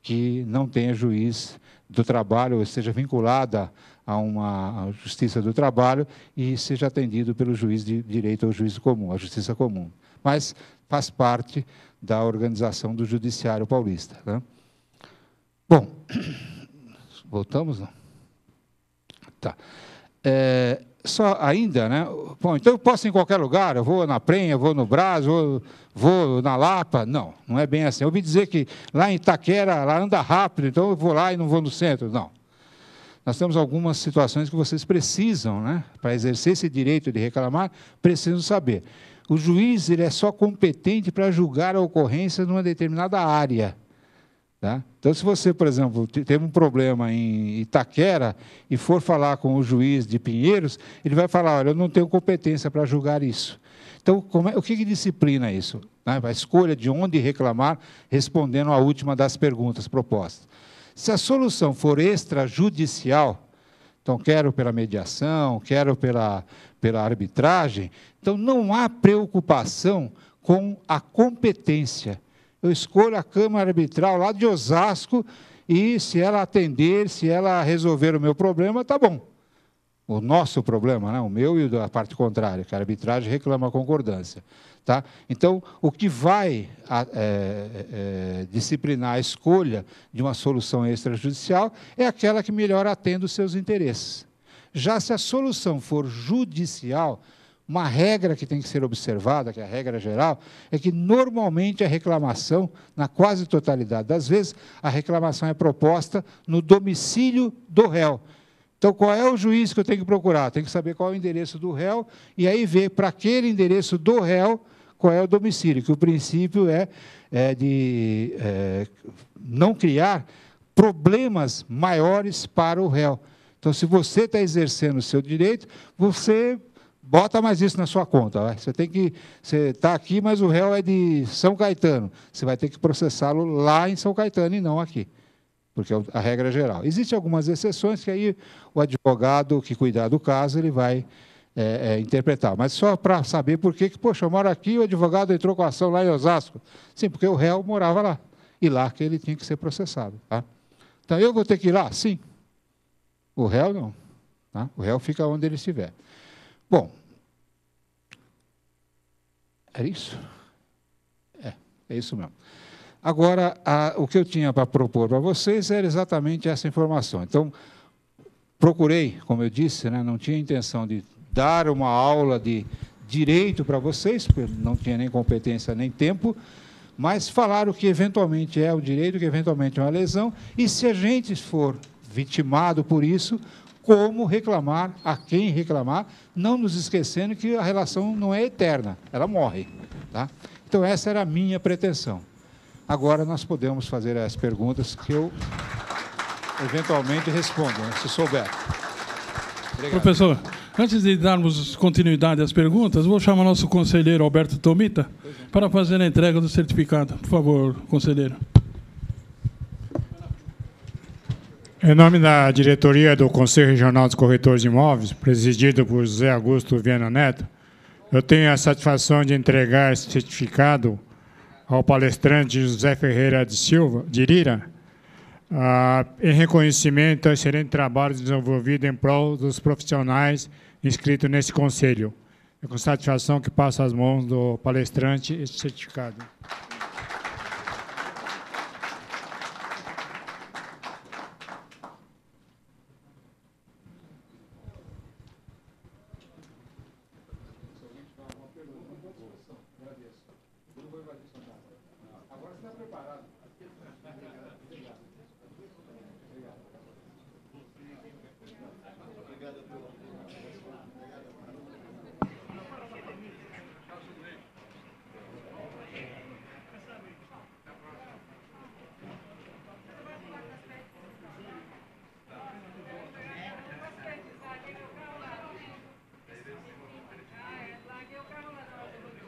Speaker 4: que não tenha juiz do trabalho, ou esteja vinculada a uma justiça do trabalho e seja atendido pelo juiz de direito ou juiz comum, a justiça comum. Mas faz parte da organização do judiciário paulista. Né? Bom, voltamos? Não? Tá. Só ainda, né? Bom, então eu posso ir em qualquer lugar, eu vou na Penha, vou no Brás, vou na Lapa. Não, não é bem assim. Eu ouvi dizer que lá em Itaquera, lá anda rápido, então eu vou lá e não vou no centro. Não. Nós temos algumas situações que vocês precisam, né? Para exercer esse direito de reclamar, precisam saber. O juiz ele é só competente para julgar a ocorrência numa determinada área. Tá? Então, se você, por exemplo, teve um problema em Itaquera e for falar com o juiz de Pinheiros, ele vai falar, olha, eu não tenho competência para julgar isso. Então, o que disciplina isso? Né? A escolha de onde reclamar, respondendo à última das perguntas propostas. Se a solução for extrajudicial, então quero pela mediação, quero pela arbitragem, então não há preocupação com a competência. Eu escolho a Câmara Arbitral lá de Osasco e, se ela atender, se ela resolver o meu problema, tá bom. O nosso problema, né? O meu e o da parte contrária, que a arbitragem reclama a concordância. Tá? Então, o que vai disciplinar a escolha de uma solução extrajudicial é aquela que melhor atende os seus interesses. Já se a solução for judicial, uma regra que tem que ser observada, que é a regra geral, é que, normalmente, a reclamação, na quase totalidade das vezes, a reclamação é proposta no domicílio do réu. Então, qual é o juiz que eu tenho que procurar? Tem que saber qual é o endereço do réu e aí ver, para aquele endereço do réu, qual é o domicílio, que o princípio é de não criar problemas maiores para o réu. Então, se você está exercendo o seu direito, você bota mais isso na sua conta. Vai? Você está aqui, mas o réu é de São Caetano. Você vai ter que processá-lo lá em São Caetano e não aqui, porque é a regra geral. Existem algumas exceções que aí o advogado que cuidar do caso ele vai interpretar. Mas só para saber por que, poxa, eu moro aqui e o advogado entrou com a ação lá em Osasco. Sim, porque o réu morava lá. E lá que ele tinha que ser processado. Tá? Então, eu vou ter que ir lá? Sim. O réu não. Tá? O réu fica onde ele estiver. Bom, é isso? É isso mesmo. Agora, o que eu tinha para propor para vocês era exatamente essa informação. Então, procurei, como eu disse, né, não tinha intenção de dar uma aula de direito para vocês, porque não tinha nem competência nem tempo, mas falar o que eventualmente é o direito, o que eventualmente é uma lesão, e se a gente for vitimado por isso, como reclamar, a quem reclamar, não nos esquecendo que a relação não é eterna, ela morre. Tá? Então, essa era a minha pretensão. Agora, nós podemos fazer as perguntas que eu, eventualmente, respondo, né, se souber. Obrigado.
Speaker 7: Professor, antes de darmos continuidade às perguntas, vou chamar nosso conselheiro Alberto Tomita para fazer a entrega do certificado. Por favor, conselheiro.
Speaker 3: Em nome da diretoria do Conselho Regional dos Corretores de Imóveis, presidido por José Augusto Viana Neto, eu tenho a satisfação de entregar esse certificado ao palestrante José Ferreira de Silva, de Lira, em reconhecimento ao excelente trabalho desenvolvido em prol dos profissionais inscritos nesse conselho. É com satisfação que passo às mãos do palestrante esse certificado.